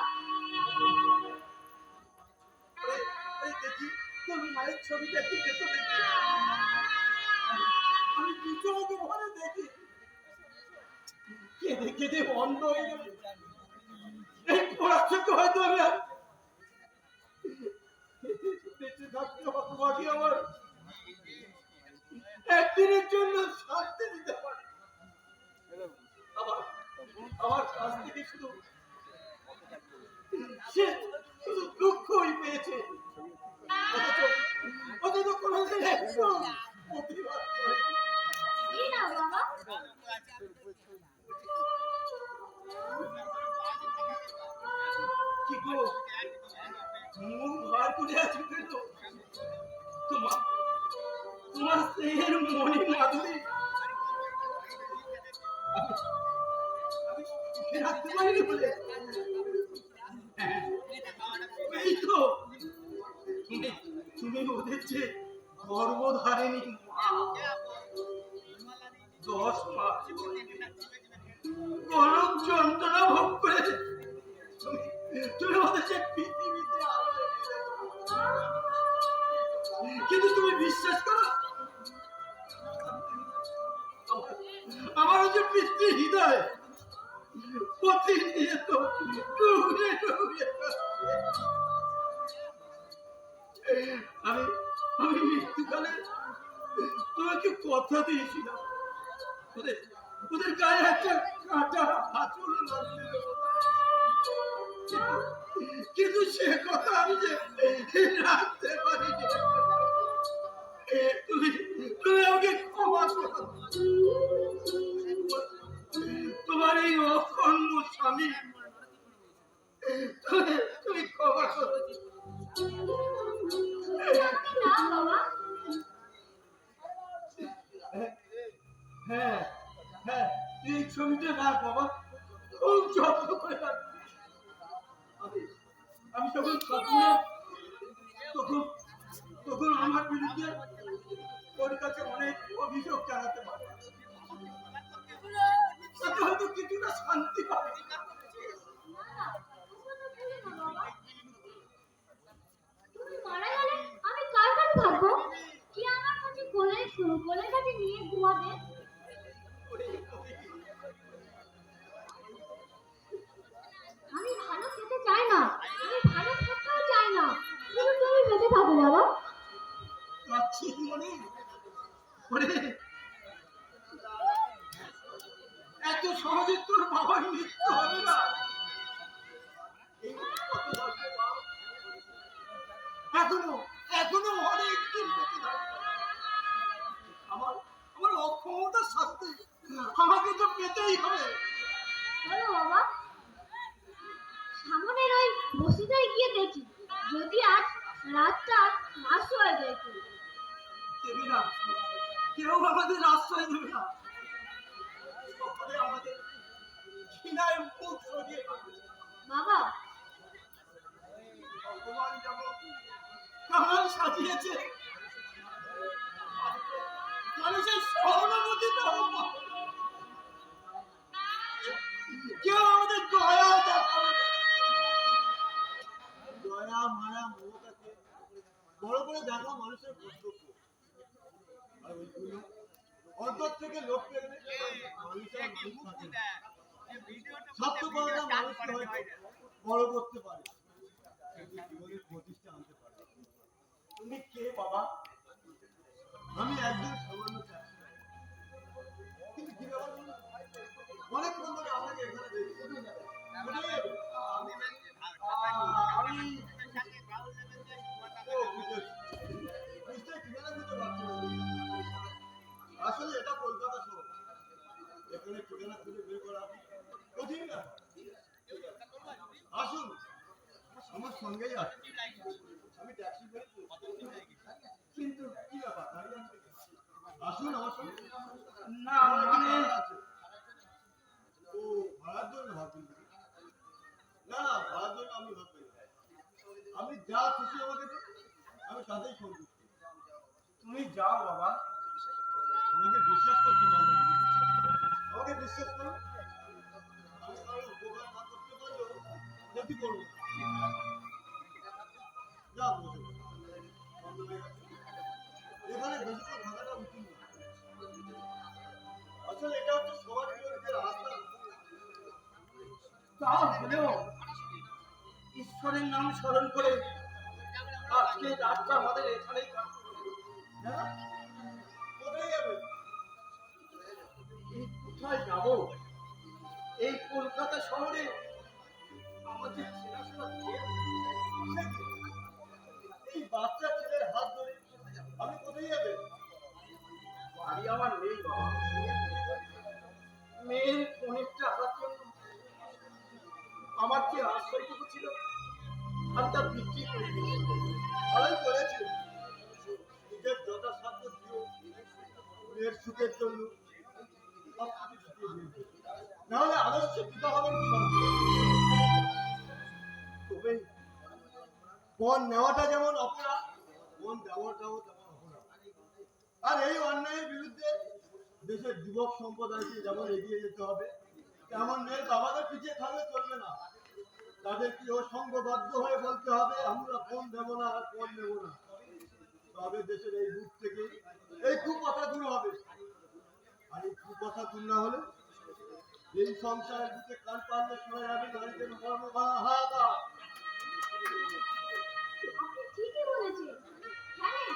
দেখি তোর মায়ের ছবিটা একটু দেখতে দেখি। আমি পিছনে ঘরে দেখি কেঁদে কেঁদে অন্ধ হয়ে গেল। এই পড়াশোনা হয়তো আমি আর বেঁচে থাকতে হতভাগী আমার একদিনের জন্য শান্তি দিতে পারে। আমার কাছ থেকে শুধু সে শুধু দুঃখই পেয়েছে, অথচ কোনোদিন একদম প্রতিবাদ করে। এই না বাবা। কি গো, মুখ ভার করে আছো কেন? তোমার স্নেহের মনি মাধুরী আমি সুখে রাখতে পারিনি বলে। এই তো তুমি ওদের যে গর্ভধারিণী মা, 10 মাস গরম যন্ত্রণা ভোগ করে তুমি ওদের যে পৃথিবীতে আলো। কিন্তু তুমি বিশ্বাস করো, আমার যে পিতৃ হৃদয় প্রতিনিয়ত ডুবে ডুবে আমি আমি মৃত্যুকালে তোমাকে কথা দিয়েছিলাম ওদের গায়ে একটা কাঁটা আঁচল লাগবে, কিন্তু সে কথা আমি যে রাখতে পারিনি। তুমি আমাকে ক্ষমা করো। তোমার এই অখণ্ড স্বামী তুমি ক্ষমা করো। না বাবা। হ্যাঁ হ্যাঁ, এই ছবিটা রাখ বাবা, খুব যত্ন করে রাখ। আমি যখন স্বপ্নে তখন আমার বিরুদ্ধে ওর কাছে অনেক অভিযোগ জানাতে পারে, তাতে হয়তো কিছুটা শান্তি পাবে। তুমি মারা গেলে আমি কার কাছে থাকবো? কি আমার কাছে কোলের কাছে নিয়ে ঘুমাবে? আমি ভালো খেতে চাই না, আমি ভালো থাকতেও চাই না, শুধু তুমি বেঁচে থাকো বাবা। কাচ্ছিস মনে ওরে, এত সহজে তোর বাবার মৃত্যু হবে না। এই কত বছর বাপ, এখনো অনেক দিন বেঁচে থাকবে। আমার অক্ষমতার শাস্তি আমাকে তো পেতেই হবে। বলো বাবা, সামনের ওই বসিটায় গিয়ে দেখি যদি আজ রাতটা মাস হয়ে যায়। দেবে না, কেউ আমাদের আশ্রয় দেবে না, সকলে আমাদের ঘৃণায় মুখ সরিয়ে রাখবে। বাবা ভগবান যেমন কামান সাজিয়েছে, মানুষের সহানুভূতিটা কেউ আমাদের দয়া দেখাবে না। দয়া মায়া মমতাকে বড় করে দেখা মানুষের কর্তব্য। আর ওইগুলো অন্তর থেকে লোক পেলে মানুষের মানুষ থাকে না। স্বার্থপরতা মানুষকে হয়তো বড় করতে পারে, কিন্তু জীবনের প্রতিষ্ঠা আনতে পারে। তুমি কে বাবা? আমি একজন সামান্য চাষি। কিন্তু কি ব্যাপার বলুন? অনেকক্ষণ ধরে আপনাকে এখানে দেখি। কোথায় যাবেন? আমি নিশ্চয়ই ঠিকানা দিতে পারছি না। আসলে এটা কলকাতা শহর, এখানে ঠিকানা খুঁজে বের করা কঠিন না। আসুন আমার সঙ্গেই আসুন, আমি ট্যাক্সি করে কিন্তু কি ব্যাপার দাঁড়িয়ে আছেন কেন? আসুন আমার সঙ্গে। না মানে আছে ও ভাড়ার জন্য ভাববেন না। না না, ভাড়ার জন্য আমি ভাববেন না। আপনি যা খুশি আমাকে দিন, আমি তাতেই সন্তুষ্ট। তুমি যাও বাবা। আমাকে বিশ্বাস করতে পারবেন না, আমাকে বিশ্বাস করুন। আমি কারো উপকার না করতে পারলেও ক্ষতি করবো না। যা বসে বসে। বন্ধ হয়ে গেছে। এখানে বেশিক্ষণ থাকাটা উচিত না। আসলে এটা হচ্ছে সবার বিরুদ্ধে রাস্তা। তা হলেও ঈশ্বরের নাম স্মরণ করে আজকে রাতটা আমাদের এখানেই কাটবে। না কোথায় যাবে? এই কোথায় যাবো? এই কলকাতা শহরে আমাদের চেনাশোনা কেউ নেই। এই বাচ্চা ছেলের হাত ধরে আপনি কোথায় যাবেন? বাড়ি আমার নেই বাবা। মেয়ের ফোনের টাকার জন্য আমার যে আশ্রয়টুকু ছিল আমি তা বিক্রি করে দিয়েছি। ভালোই করেছে। নিজের যথাসাধ্য দিয়েও মেয়ের সুখের জন্য সবকিছু ছুটিয়ে দিয়েছে। নাহলে আদর্শ পিতা হবেন কিভাবে? তবে পণ নেওয়াটা যেমন অপরাধ, পণ দেওয়াটাও তেমন অপরাধ। আর এই অন্যায়ের বিরুদ্ধে দেশের যুবক সম্প্রদায়কে যেমন এগিয়ে যেতে হবে, তেমন মেয়ের বাবাদের পিছিয়ে থাকলে চলবে না। তাদেরকে ও সংঘবদ্ধ হয়ে বলতে হবে আমরা পণ দেবো না আর পণ নেবো না। তবে দেশের এই রূপ থেকে এই কুকথা দূর হবে। আর এই কুকথা দূর না হলে এই সংসারের দিকে কান পারলে শোনা যাবে নারীদের হাহাকার। আপনি ঠিকই বলেছেন। জানেন,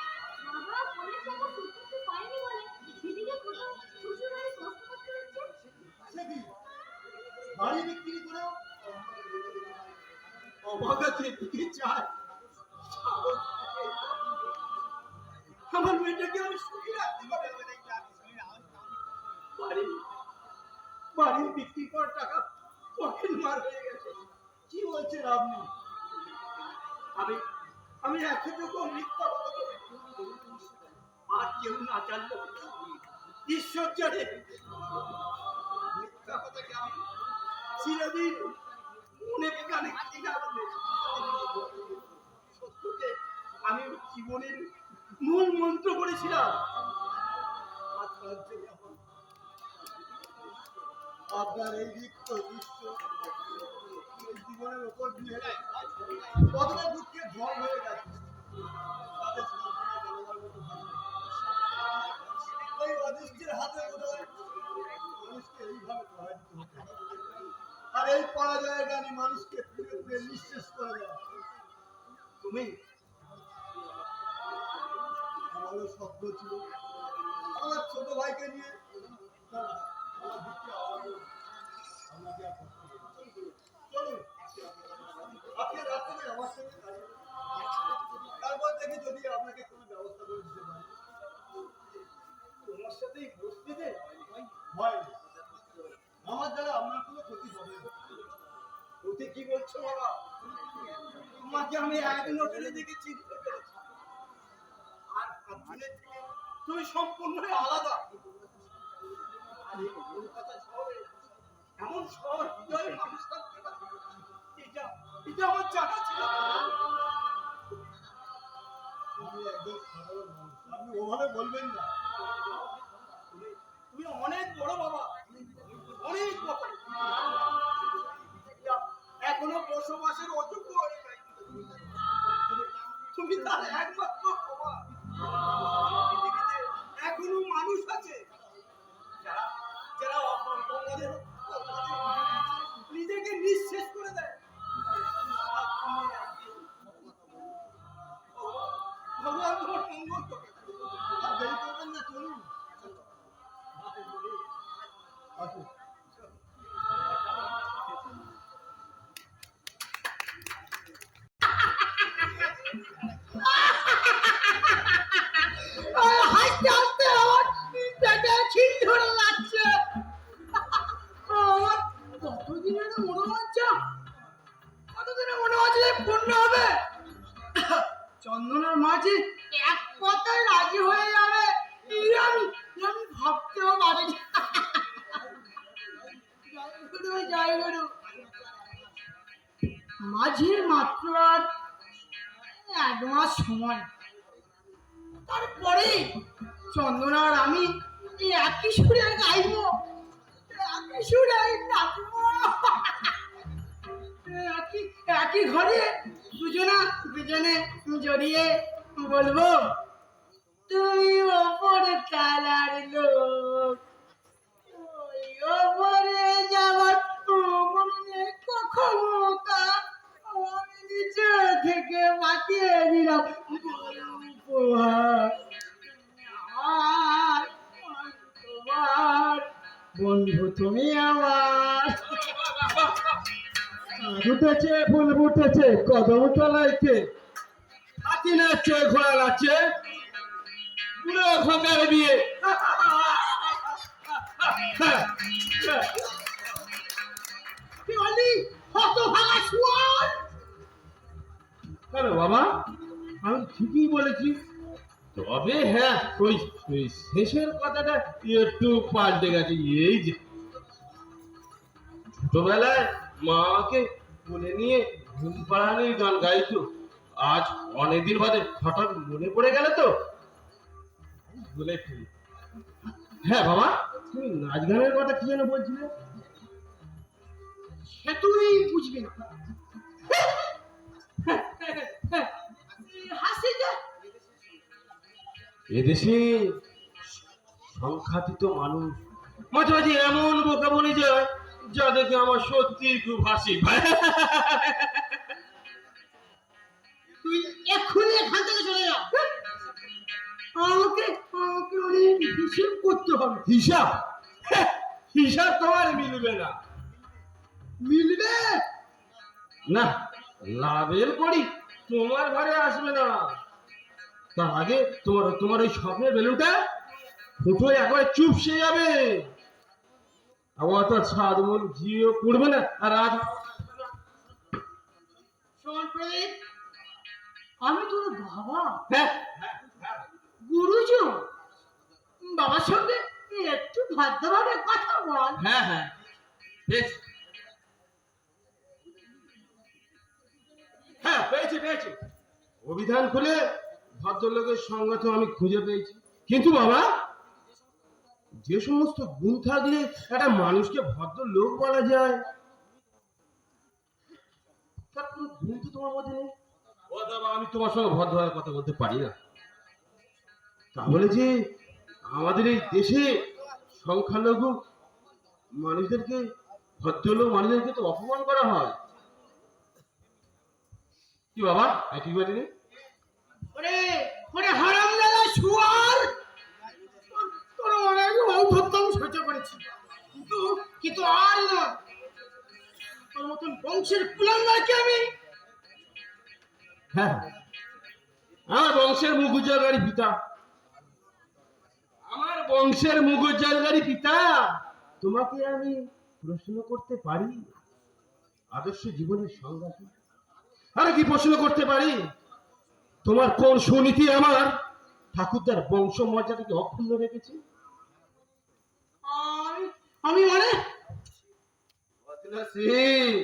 বাবা ফোনের টাকা শোধ করতে পারেনি বলে দিদিকে কোথাও শ্বশুরবাড়ি কষ্ট করতে হচ্ছে। সে কি বাড়ি বিক্রি করেও অবাগাতে দিকে চায় আমার মেয়েটাকে আমি সুখী রাখতে পারি। বাড়ি বাড়ি বিক্রি করার টাকা পকেট মার হয়ে গেছে। কি বলছেন আপনি? আমি আমি এতটুকু মিথ্যা কথা বলি। আর কেউ না জানলো ঈশ্বর জানে। মিথ্যা কথাকে আমি চিরদিন মনে কানে কাটি রাখবো। সত্যকে আমি জীবনের মূল মন্ত্র করেছিলাম। আজকাল থেকে আপনার এই রিক্ত দৃশ্য এই জীবনের উপর দিয়ে কতটা দুঃখের ঝড় হয়ে গেছে। তাদের সান্ত্বনা জানাবার মতো ভাষা নেই। এই অদৃষ্টের হাতে বোধহয় মানুষকে এইভাবে পরাজিত হতে হয়। আর এই পরাজয়ের গানই মানুষকে পুড়ে পুড়ে নিঃশেষ করে দেয়। তুমি আমারও স্বপ্ন ছিল আমার ছোট ভাইকে নিয়ে না, না, আমার দিককে আওয়াজও আপনাকে আর কষ্ট দেব না। চলুন আপনি রাত্রে আমার সঙ্গে দাঁড়িয়ে তারপর দেখি যদি আপনাকে কোনো ব্যবস্থা করে দিতে পারি। তোমার সাথেই বসতে দে। ভয় নেই, আমার দ্বারা আপনার কোনো ক্ষতি হবে না। ওতে কি বলছো বাবা? তোমাকে আমি এক নজরে দেখে চিনতে পেরেছি। আর আজকের থেকে তুমি সম্পূর্ণই আলাদা। আর এই কলকাতা শহরে এমন শহর হৃদয় মানুষ থাকতে পারে, এটা এটা আমার জানা ছিল না। আমি একজন সাধারণ মানুষ, আপনি ওভাবে বলবেন না। তুমি অনেক বড় বাবা, অনেক বড়। এখনো বসবাসের অযোগ্য হয়ে নাই। হাসতে হাসতে আমার পেটে খিল ধরে যাচ্ছে। আমার কতদিনে মনে হচ্ছে যে পূর্ণ হবে। চন্দনের মাঝে এক কথায় রাজি হয়ে যাবে আমি আমি ভাবতেও পারিনি। জয় গুরু। মাঝে মাত্র আর 1 মাস সময়, তারপরে চন্দন আর আমি একই সুরে গাইব, একই সুরে নাচবো, একই ঘরে দুজনে জড়িয়ে বলবো, তুমি ওপরে তালার লোক, ওই ওপরে যাওয়ার মনে ক্ষমতা আমি নিচে থেকে বাঁচিয়ে দিলাম উপহার। তোমার বন্ধু তুমি আমার। ফুটেছে ফুল ফুটেছে কদম তলাইতে, হাতি নাচছে ঘোড়া নাচছে, পুরো খঙ্গার বিয়ে। কি বলি হতভাগা শুয়োর? কেন বাবা, আমি ঠিকই বলেছি, তবে হ্যাঁ ওই ওই শেষের কথাটা একটু পাল্টে গেছে। এই যে ছোটবেলায় মা আমাকে কোলে নিয়ে ঘুম পাড়ানির গান গাইতো, আজ অনেকদিন বাদে হঠাৎ মনে পড়ে গেল তো বলে ফেলি। হ্যাঁ বাবা, তুমি নাচ গানের কথা কি যেন বলছিলে? সে তুই বুঝবি না। হাসি যে এদেশে সংখ্যাতীত মানুষ মাঝে মাঝে এমন বোকা বনে যায় যা দেখে আমার সত্যি খুব হাসি পায়। তুই এক্ষুনি এখান থেকে চলে যা। আমাকে অনেক হিসেব করতে হবে। হিসাব? হিসাব তোমার মিলবে না। মিলবে না, লাভের করি তোমার ঘরে আসবে না। তার আগে তোমার ওই স্বপ্নের বেলুনটা ফুটো একবার চুপসে যাবে, আবার তো ছাদ মন ঘিও পড়বে না। আর আজ শোন প্রদীপ, আমি তোর বাবা, হ্যাঁ গুরুজন, বাবার সঙ্গে একটু ভদ্রভাবে কথা বল। হ্যাঁ হ্যাঁ বেশ, হ্যাঁ পেয়েছি। অভিধান খুলে ভদ্রলোকের সঙ্গে তো আমি খুঁজে পেয়েছি, কিন্তু বাবা যে সমস্ত গুণ থাকলে একটা মানুষকে ভদ্রলোক বলা যায়, তার কোনো গুণ তো তোমার মধ্যে নেই। ও বাবা, আমি তোমার সঙ্গে ভদ্রভাবে কথা বলতে পারি না। তাহলে যে আমাদের এই দেশে সংখ্যালঘু মানুষদেরকে, ভদ্রলোক মানুষদেরকে তো অপমান করা হয়। কি বাবা, কি বলিনি? ওরে হারামজাদা শুয়োর, তোর অনেক ঔদ্ধত্য আমি সহ্য করেছি, কিন্তু আর না, তোর মতন বংশের কুলাঙ্গারকে আমি। হ্যাঁ, আমার বংশের মুখুজ্জ্বলকারী পিতা, আমার বংশের মুখুজ্জ্বলকারী পিতা, তোমাকে আমি প্রশ্ন করতে পারি আদর্শ জীবনের সংজ্ঞা কি? আরে কি প্রশ্ন করতে পারি, তোমার কোন সুনীতি আমার ঠাকুরদার বংশ মর্যাদাকে অক্ষুণ্ণ রেখেছে? আমি মানে বদনসিব,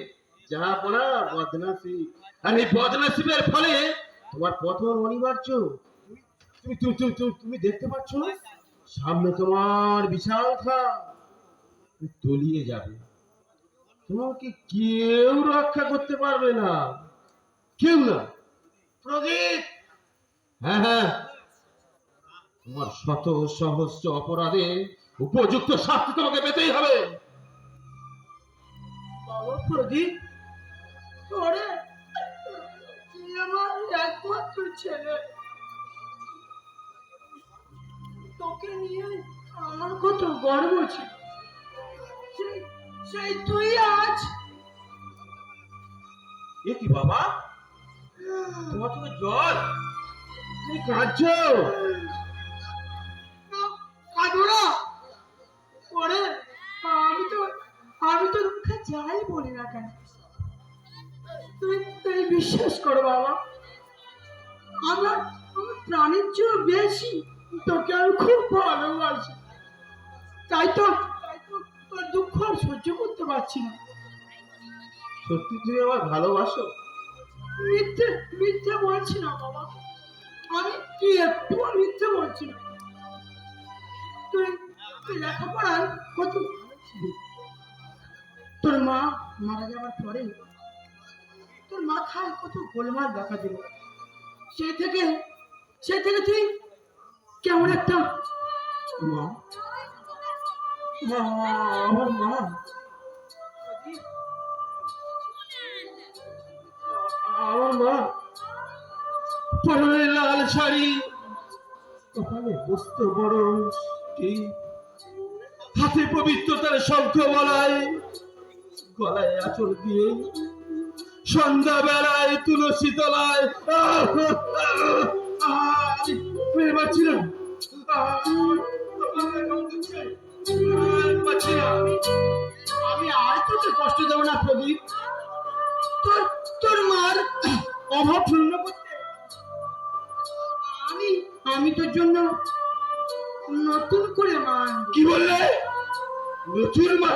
যা পড়া বদনসিব, আর এই বদনসিবের ফলে তোমার পতন অনিবার্য। তুমি দেখতে পাচ্ছ না, সামনে তোমার বিশাল খাদ, তুমি তলিয়ে যাবে, তোমাকে কেউ রক্ষা করতে পারবে না, কেউ না। প্রদীপ, হ্যাঁ, তোমার শত সহস্র অপরাধে উপযুক্ত শাস্তি তোমাকে পেতেই হবে। বাবা প্রদীপ, তোরে তুই আমার একমাত্র ছেলে, তোকে নিয়ে আমার কত গর্ব ছিল, সেই তুই আজ এ কি বাবা, তোমার চোখে জল, তুমি কাঁদছো? কাঁদোরা ওরে, আমি তো দুঃখে যাই বলি না কেন, তুই বিশ্বাস করো বাবা, আমার প্রাণের চেয়ে বেশি তোকে আমি খুব ভালোবাসি। তাই তো তোর দুঃখ আর সহ্য করতে পারছি না। সত্যি তুমি আমার ভালোবাসো? মিথ্যে মিথ্যে বলছি না বাবা, আমি কি একটু মিথ্যে বলছি না। তুই তুই লেখাপড়ায় কত ভালো ছিলি। তোর মা মারা যাওয়ার পরে তোর মাথায় কত গোলমাল দেখা দিল। সেই থেকে তুই কেমন একটা মা, আমার মা, আমার মা পরনে লাল শাড়ি, কপালে বস্ত বড় হাতে পবিত্রতার শঙ্খ বলায়, গলায় আঁচল দিয়ে সন্ধ্যা বেলায় তুলসী তলায় মেরে পাচ্ছি না, আমি আর তোকে কষ্ট দেবো না প্রদীপ। তোর মার অভাব পূর্ণ করতে আমি তোর জন্য নতুন করে মা আনবো। কি বললে? নতুন মা?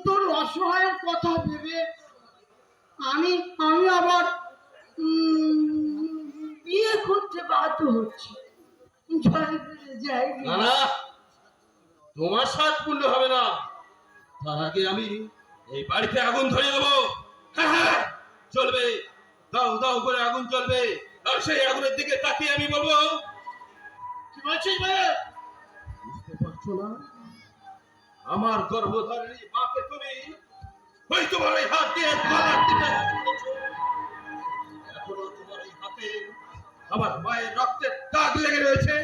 তোর অসহায়ের কথা ভেবে আমি আবার বিয়ে করতে বাধ্য হচ্ছি। না না, তোমার সাথ পূর্ণ হবে না। তার আগে আমি এই বাড়িতে আগুন ধরিয়ে দেবো। হ্যাঁ হ্যাঁ চলবে, দাও দাও করে আগুন জ্বলবে, আর সেই আগুনের দিকে তাকিয়ে আমি বলবো, কি বলছিস ভাই? বুঝতে পারছো না? আমার গর্ভধারিণী মাকে তুমি ওই তোমার এই হাত দিয়ে গলার দিকে ছুঁড়েছো। এখনো তোমার এই হাতে আমার মায়ের রক্তের দাগ লেগে রয়েছে।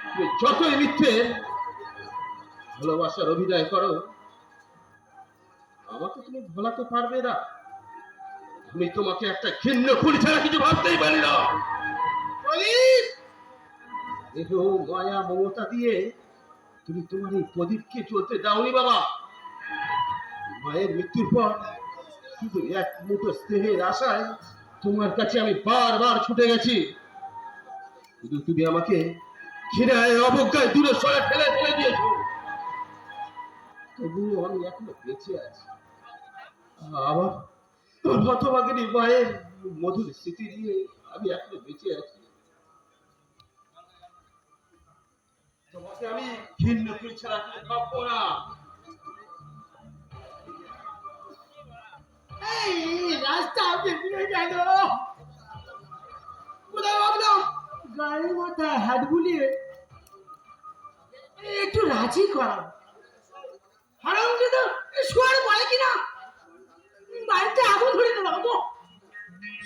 তুমি যতই মিথ্যে ভালোবাসার অভিনয় করো, আমাকে তুমি ভোলাতে পারবে না। আমি তোমাকে একটা ঘৃণ্য খুনি ছাড়া কিছু ভাবতেই পারি না। দেখো, মায়া মমতা দিয়ে তুমি তোমার এই প্রদীপকে চলতে দাওনি বাবা। মায়ের মৃত্যুর পর শুধু এক মুঠো স্নেহের আশায় তোমার কাছে আমি বারবার ছুটে গেছি, কিন্তু তুমি আমাকে ঘৃণায় অবজ্ঞায় দূরে সরে ফেলে দিয়েছো। তবুও আমি এখনো বেঁচে আছি। আবার হতভাগিনী মায়ের মধুর স্মৃতি নিয়ে আমি এখনো বেঁচে আছি। তোমাকে আমি ঘৃণ্য করে ছাড়া কিছু ভাববো না। এই রাস্তা বেরিয়ে গেল, কোথায় ভাবলাম গাড়ির মাথায় হাত বুলিয়ে একটু রাজি করা। হারাম কিন্তু শোয়ার বলে কিনা বাড়িতে আগুন ধরে দিলাম তো,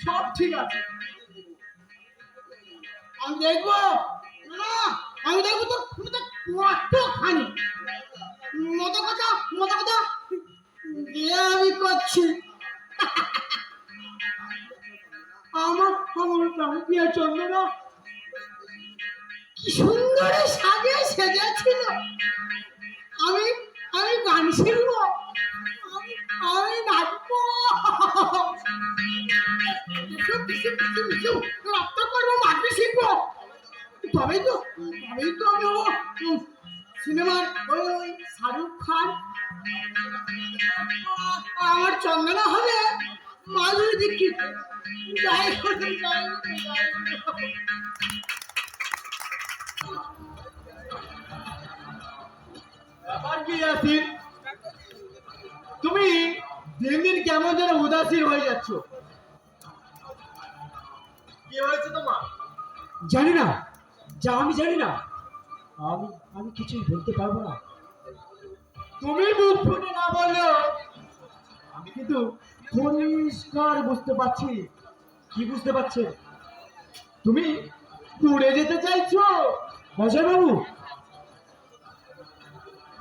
সব ঠিক আছে, আমি দেখবো না, আমি দেখবো তো কতখানি মতো কথা দিয়ে আমি করছি। আমার প্রিয় চন্দ্রা কি সুন্দর সেজেছিল। আমি গান শিখবো, আমি নাচবো, রক্ত করবো, মাঠে শিখবো, তবেই তো আমি সিনেমার ওই শাহরুখ খান। আমার চন্দনা হবে মাধুরী দীক্ষিত। ব্যাপার কি ইয়াসিন, তুমি দিন দিন কেমন যেন উদাসীন হয়ে যাচ্ছ, কি হয়েছে তোমার? জানি না, আমি জানি না, আমি কিছুই বলতে পারবো না। তুমি মুখ ফুটে না বললেও আমি কিন্তু পরিষ্কার বুঝতে পারছি। কি বুঝতে পারছে? তুমি পুড়ে যেতে চাইছো, অজয় বাবু,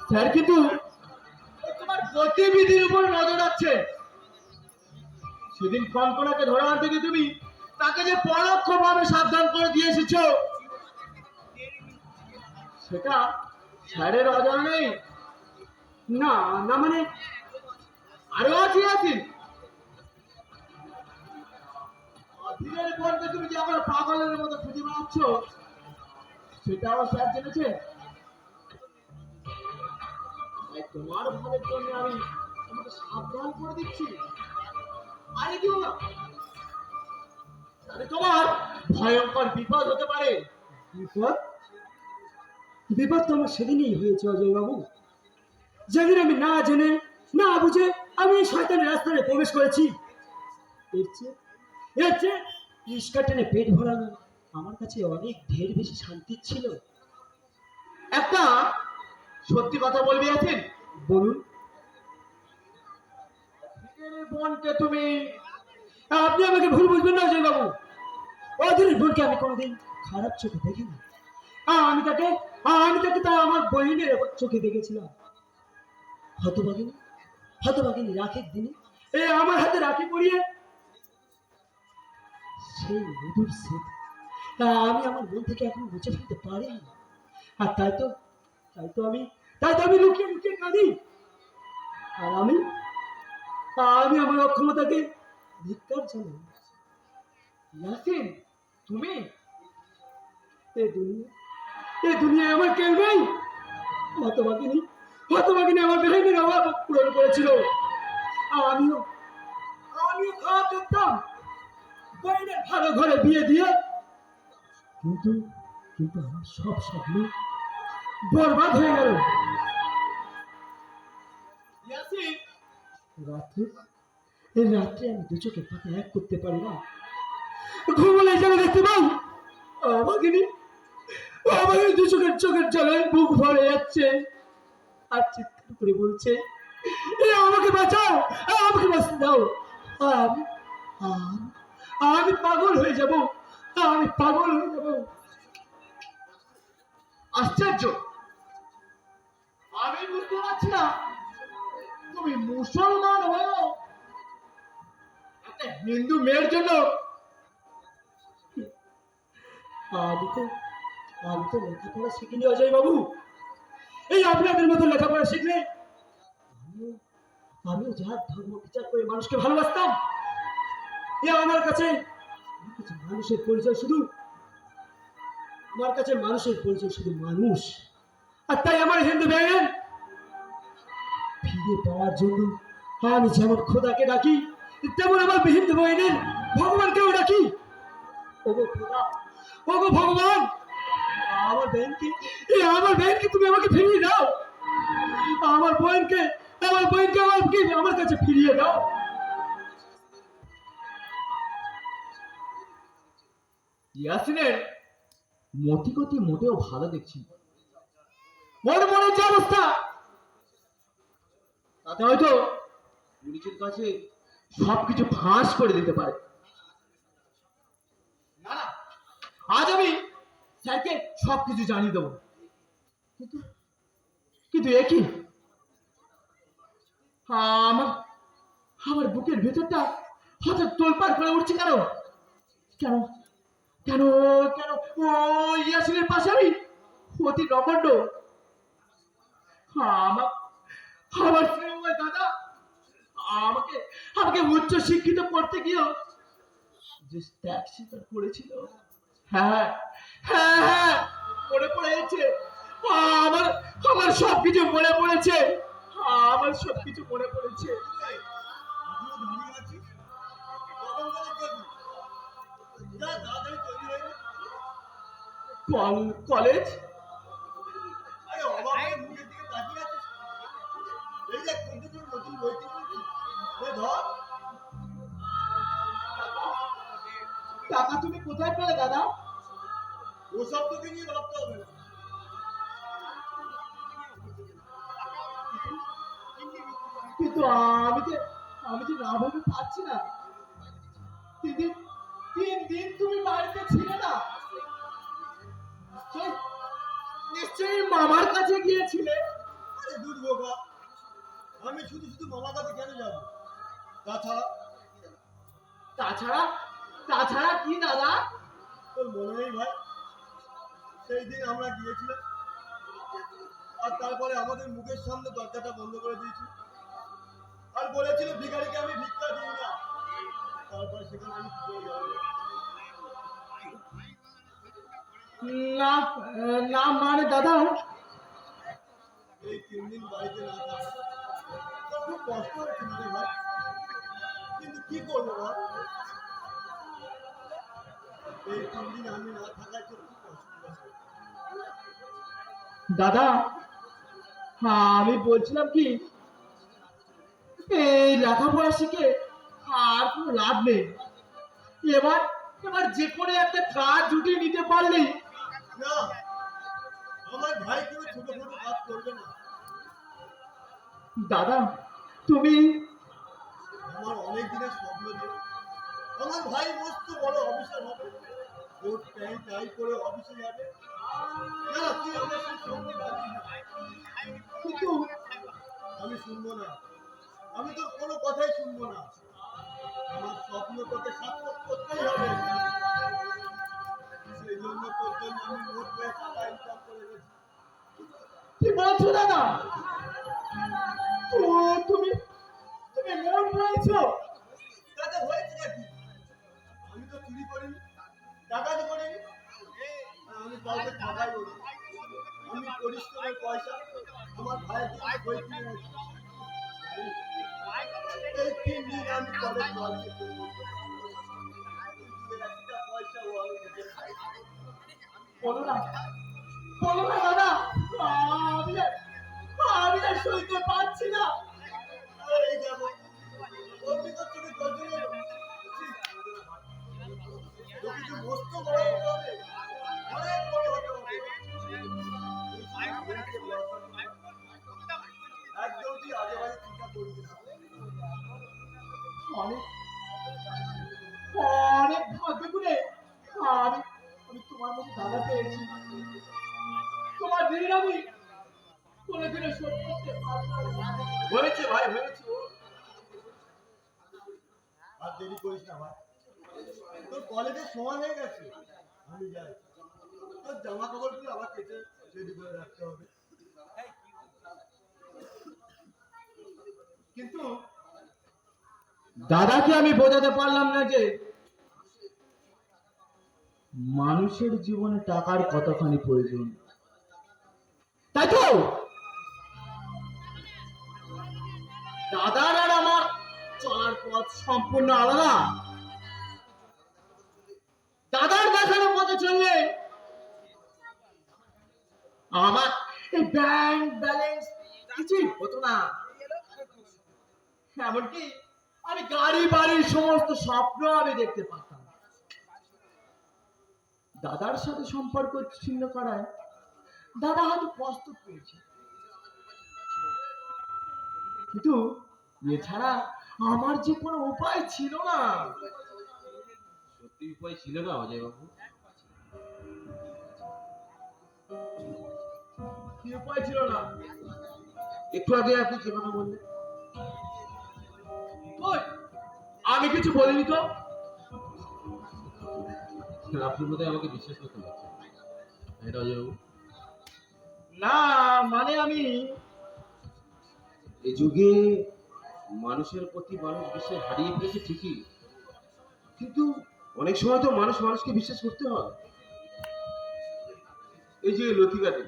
স্যার কিন্তু তোমার গতিবিধির উপর নজর রাখছে। সেদিন কনকনাকে ধরা আনতে গিয়ে তুমি তাকে যে পরোক্ষভাবে সাবধান করে দিয়ে এসেছো, সেটা স্যারের অজানা নেই। না না মানে আরো আছে আছে অধীরের বোনকে তুমি যে আমার পাগলের মতো খুঁজে বেড়াচ্ছ, সেটাও স্যার জেনেছে। তাই তোমার ভালোর জন্য আমি তোমাকে সাবধান করে দিচ্ছি। আরে কেউ না, তাহলে তোমার ভয়ঙ্কর বিপদ হতে পারে। বিপদ? বিপদ তো আমার সেদিনই হয়েছে অজয় বাবু, যেদিন আমি না জেনে না বুঝে আমি এই শয়তানের রাস্তায় প্রবেশ করেছি। এর চেয়ে রিস্কা টেনে পেট ভরানো আমার কাছে অনেক ঢের বেশি শান্তির ছিল। একটা সত্যি কথা বলবি আছেন? বলুন। অধীরের বোনকে তুমি আপনি আমাকে ভুল বুঝবেন না অজয় বাবু, অধীরের বোনকে আমি কোনোদিন খারাপ চোখে দেখিনি। আমি তাকে তা আমার বহিনের চোখে দেখেছিলাম। হতভাগিনী হতভাগিনী রাখির দিনে আমার হাতে রাখি পরিয়ে সেই মধুর স্মৃতি আমি আমার মন থেকে এখন মুছে ফেলতে পারিনি। আর তাই তো আমি লুকিয়ে লুকিয়ে কাঁদি। আর আমি আমার অক্ষমতাকে ধিক্কার জানাই। ইয়াসিন, তুমি এই দুনিয়ায় আমার কেউ নেই। হতভাগিনী আমার বেহেনের অভাব পূরণ করেছিল। আর আমিও খাওয়া করতাম বইনের ভালো ঘরে বিয়ে দিয়ে। কিন্তু কিন্তু আমার সব স্বপ্ন বরবাদ হয়ে গেল। ইয়াসিন, রাত্রে আমি দু চোখের পাতা এক করতে পারি না। ঘুমলে যেন দেখতে পাই অভাগিনী দু চোখের জলে বুক ভরে যাচ্ছে আর চিৎকার করে বলছে, আমাকে বাঁচাও, আমাকে বাঁচতে দাও। আমি আমি পাগল হয়ে যাব, আমি পাগল হয়ে যাব। আশ্চর্য, আমি বুঝতে পারছি না তুমি মুসলমান হয়েও একটা হিন্দু মেয়ের জন্য। আমি তো লেখাপড়া শিখিনি অজয় বাবু। এই আপনাদের মতো লেখাপড়া শিখলে আমিও যার ধর্ম বিচার করে মানুষকে ভালোবাসতাম। আমার কাছে মানুষের পরিচয় শুধু মানুষ। আর তাই আমার হিন্দু ভাইয়ের ফিরে পাওয়ার জন্য আমি যেমন খোদাকে ডাকি, তেমন আমার হিন্দু ভাইয়ের ভগবানকেও ডাকি। ওগো খোদা, ওগো ভগবান, আমার বহনকে তুমি আমাকে ফিরিয়ে দাও। আমার বহনকে আমার কাছে ফিরিয়ে দাও। ইয়াসিনের মতিগতি মোটেও ভালো দেখছি না। মনে যে অবস্থা, তাতে হয়তো পুলিশের কাছে সবকিছু ফাঁস করে দিতে পারে। না না, আজ আমি স্যারকে সবকিছু জানিয়ে দেবো। কিন্তু কিন্তু একই আমার বুকের ভেতরটা হঠাৎ তোলপাড় করে উঠছে। কেন কেন কেন কেন ও ইয়াসিনের পাশে আমি অতি নগণ্য। আমার প্রিয় দাদা আমাকে উচ্চ শিক্ষিত করতে গিয়েও যে ত্যাগ স্বীকার করেছিল। হ্যাঁ হ্যাঁ হ্যাঁ, মনে পড়েছে। আমার আমার সবকিছু মনে পড়েছে। কলেজ টাকা তুমি কোথায় পেলে দাদা? ওসব তোকে নিয়ে ভাবতে হবে না। কিন্তু আমি যে না ভেবে পাচ্ছি না। 3 দিন তুমি বাড়িতে ছিলে না। নিশ্চয়ই মামার কাছে গিয়েছিলে। আরে দূর বোকা, আমি শুধু শুধু মামার কাছে কেন যাব? তাছাড়া তাছাড়া তাছাড়া কি দাদা? তোর মনে নেই ভাই, সেই দিন আমরা গিয়েছিলাম আর তারপরে আমাদের মুখের সামনে দরজাটা বন্ধ করে দিয়েছি আর বলেছিল ভিখারিকে আমি ভিক্ষা দিই না। তারপরে সেখানে আমি কি করে যাবো? না না মানে দাদা, এই 3 দিন বাড়িতে না থাকা তোর খুব কষ্ট হচ্ছে না রে ভাই, কিন্তু কি করবো বল? এই 3 দিন আমি না থাকায় তোর খুব কষ্ট হচ্ছে। দাদা আমি বলছিলাম কি, এই লেখাপড়া শিখে আর কোনো লাভ নেই। এবার এবার যে কোনো একটা কাজ জুটিয়ে নিতে পারলেই। না, আমার ভাই কোনো ছোট ছোট কাজ করবে না। দাদা তুমি, আমার অনেক দিনের স্বপ্ন যে আমার ভাই মস্ত বড় অফিসার হবে, কোট প্যান্ট টাই করে অফিসে যাবে। না, তুই আমার সেই স্বপ্ন ভাবিস না। কিন্তু আমি শুনবো না, আমি তোর কোনো কথাই শুনবো না। আমার স্বপ্ন তোকে সার্থক করতেই হবে। সেই জন্য তোর জন্য আমি মোট হয়ে টাকা ইনকাম করে গেছি। কি বলছো দাদা? তুমি তুমি মন বলছো? তাতে হয়েছে নাকি? আমি তো চুরি করিনি, ডাকাতি করিনি, আর আমি কাউকে ঠকাই করি। আমি পরিশ্রমের পয়সা আমার ভাইকে বই কিনে এনেছি। এই 3 দিন আমি কলেজ বন্ধ করবো, একটা পয়সা ও আমি দিতে পারি না। বলো না দাদা, আমি আর- আমি আর সইতে পারছি না। এই দেখো, ওর ভিতর থেকে জল চলে এলো। ও কিছু মস্ত বড় হতে হবে, অনেক বড় হতে হবে। একদম তুই আগে বাজে চিন্তা করবি না। অনেক অনেক ভাগ্য করে আমি আমি তোমার মতো দাদা পেয়েছি। তোমার ঋণ আমি কোনোদিনও শোধ করতে পারবো না। হয়েছে ভাই, হয়েছে। আর দেরি করিস না ভাই, তোর কলেজের সময় হয়ে গেছে। আমি যাই, তোর জামা কাপড়গুলো আবার কেটে রেডি করে রাখতে হবে। কিন্তু দাদাকে আমি বোঝাতে পারলাম না যে মানুষের জীবনে টাকার কতখানি প্রয়োজন, তাই তো? দাদার আর আমার চলার পথ সম্পূর্ণ আলাদা। দাদার দেখানো পথে চললে আমার এই ব্যাংক ব্যালেন্স কিছুই হতো না। এমনকি আমি গাড়ি বাড়ির সমস্ত স্বপ্ন আমি দেখতে পারতাম। দাদার সাথে সম্পর্ক ছিন্ন করায় দাদা হয়তো কষ্ট পেয়েছে, কিন্তু এছাড়া আমার যে কোনো উপায় ছিল না। সত্যি উপায় ছিল না অজয় বাবু। কি উপায় ছিল না? একটু আগে আপনি যে কথা বললেন, ওই, আমি কিছু বলিনি তো। আপনি বোধহয় আমাকে বিশ্বাস করতে পারছেন এটা অজয় বাবু। না মানে আমি এই যুগে মানুষের প্রতি মানুষ বিশ্বাস হারিয়ে ফেলেছে ঠিকই, কিন্তু অনেক সময় তো মানুষ মানুষকে বিশ্বাস করতে হয়। এই যে লতিকাটি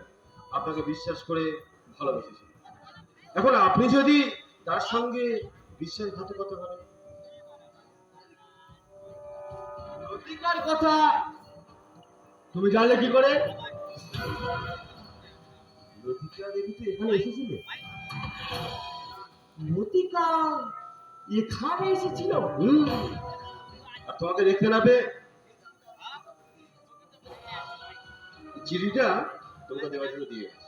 আপনাকে বিশ্বাস করে ভালোবেসেছে, এখন আপনি যদি তার সঙ্গে বিশ্বাসঘাতকতা করেন, লতিকার কথা তুমি জানলে কি করে? লতিকা দেবী তো এখানে এসেছিলেন। লতিকা এখানে এসেছিল? আর তোমাকে দেখতে না পেয়ে চিঠিটা তোমাকে দেওয়ার জন্য দিয়ে গেছে।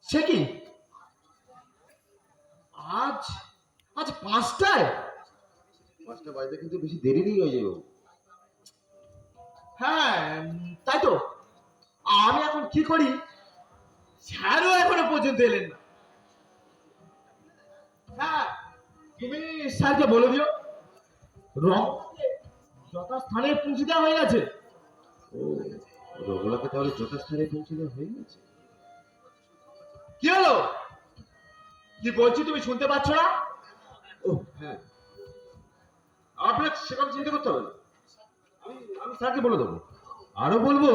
সে কি আজ আজ 5টায়? 5টা বাজে তাতে কিন্তু বেশি দেরি নেই অজয় বাবু। হ্যাঁ, তাই তো। আমি এখন কি করি, স্যারও এখনো পর্যন্ত এলেন না। হ্যাঁ, তুমি স্যারকে বলে দিও রংপুরকে যথাস্থানে পৌঁছে দেওয়া হয়ে গেছে। ও, রঘুলাকে তাহলে যথাস্থানে পৌঁছে দেওয়া হয়ে গেছে। কি হলো, কি বলছি তুমি শুনতে পাচ্ছ না? ও হ্যাঁ, আপনার সেরকম চিন্তা করতে হবে না, আমি স্যারকে বলে দেবো। আরো বলবো।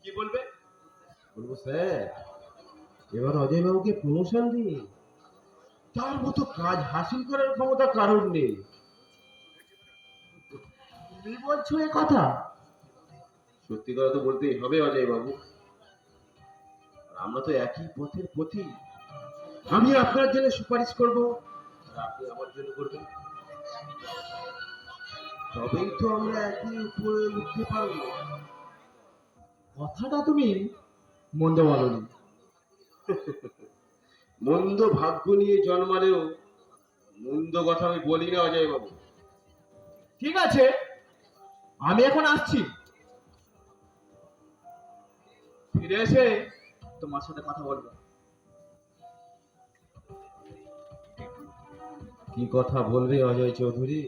কি বলবে? বলবো স্যার, এবার অজয় বাবুকে প্রমোশন দিয়ে তার মতো কাজ হাসিল করার ক্ষমতা কারণ নেই। তুমি বলছো এ কথা? সত্যি কথা তো বলতেই হবে অজয় বাবু, আমরা তো একই পথের পথি। আমি আপনার জন্য সুপারিশ করব, আর আপনি আমার জন্য করবেন, তবেই তো আমরা একই উপরে উঠতে পারবো। কথাটা তুমি মন্দ বলনি। মন্দ ভাগ্য নিয়ে জন্মালেও মন্দ কথা আমি বলি না অজয় বাবু। ঠিক আছে, আমি এখন আসছি, ফিরে এসে তোমার সাথে কথা বলবো। কি কথা বলবে অজয় চৌধুরী?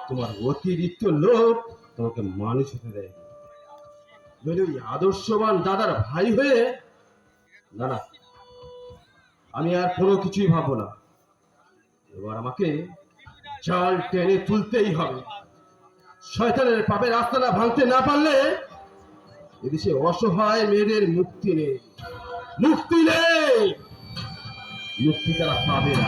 তোমার অতিরিক্ত লোভ তোমাকে মানুষ হতে দেয়। নইলে ওই আদর্শবান দাদার ভাই হয়ে না না, আমি আর কোনো কিছুই ভাববো না। এবার আমাকে জাল টেনে তুলতেই হবে। শয়তানের পাপের আস্তানা ভাঙতে না পারলে এদেশে অসহায় মেয়েদের মুক্তি নেই, মুক্তি নেই, মুক্তি তারা পাবে না।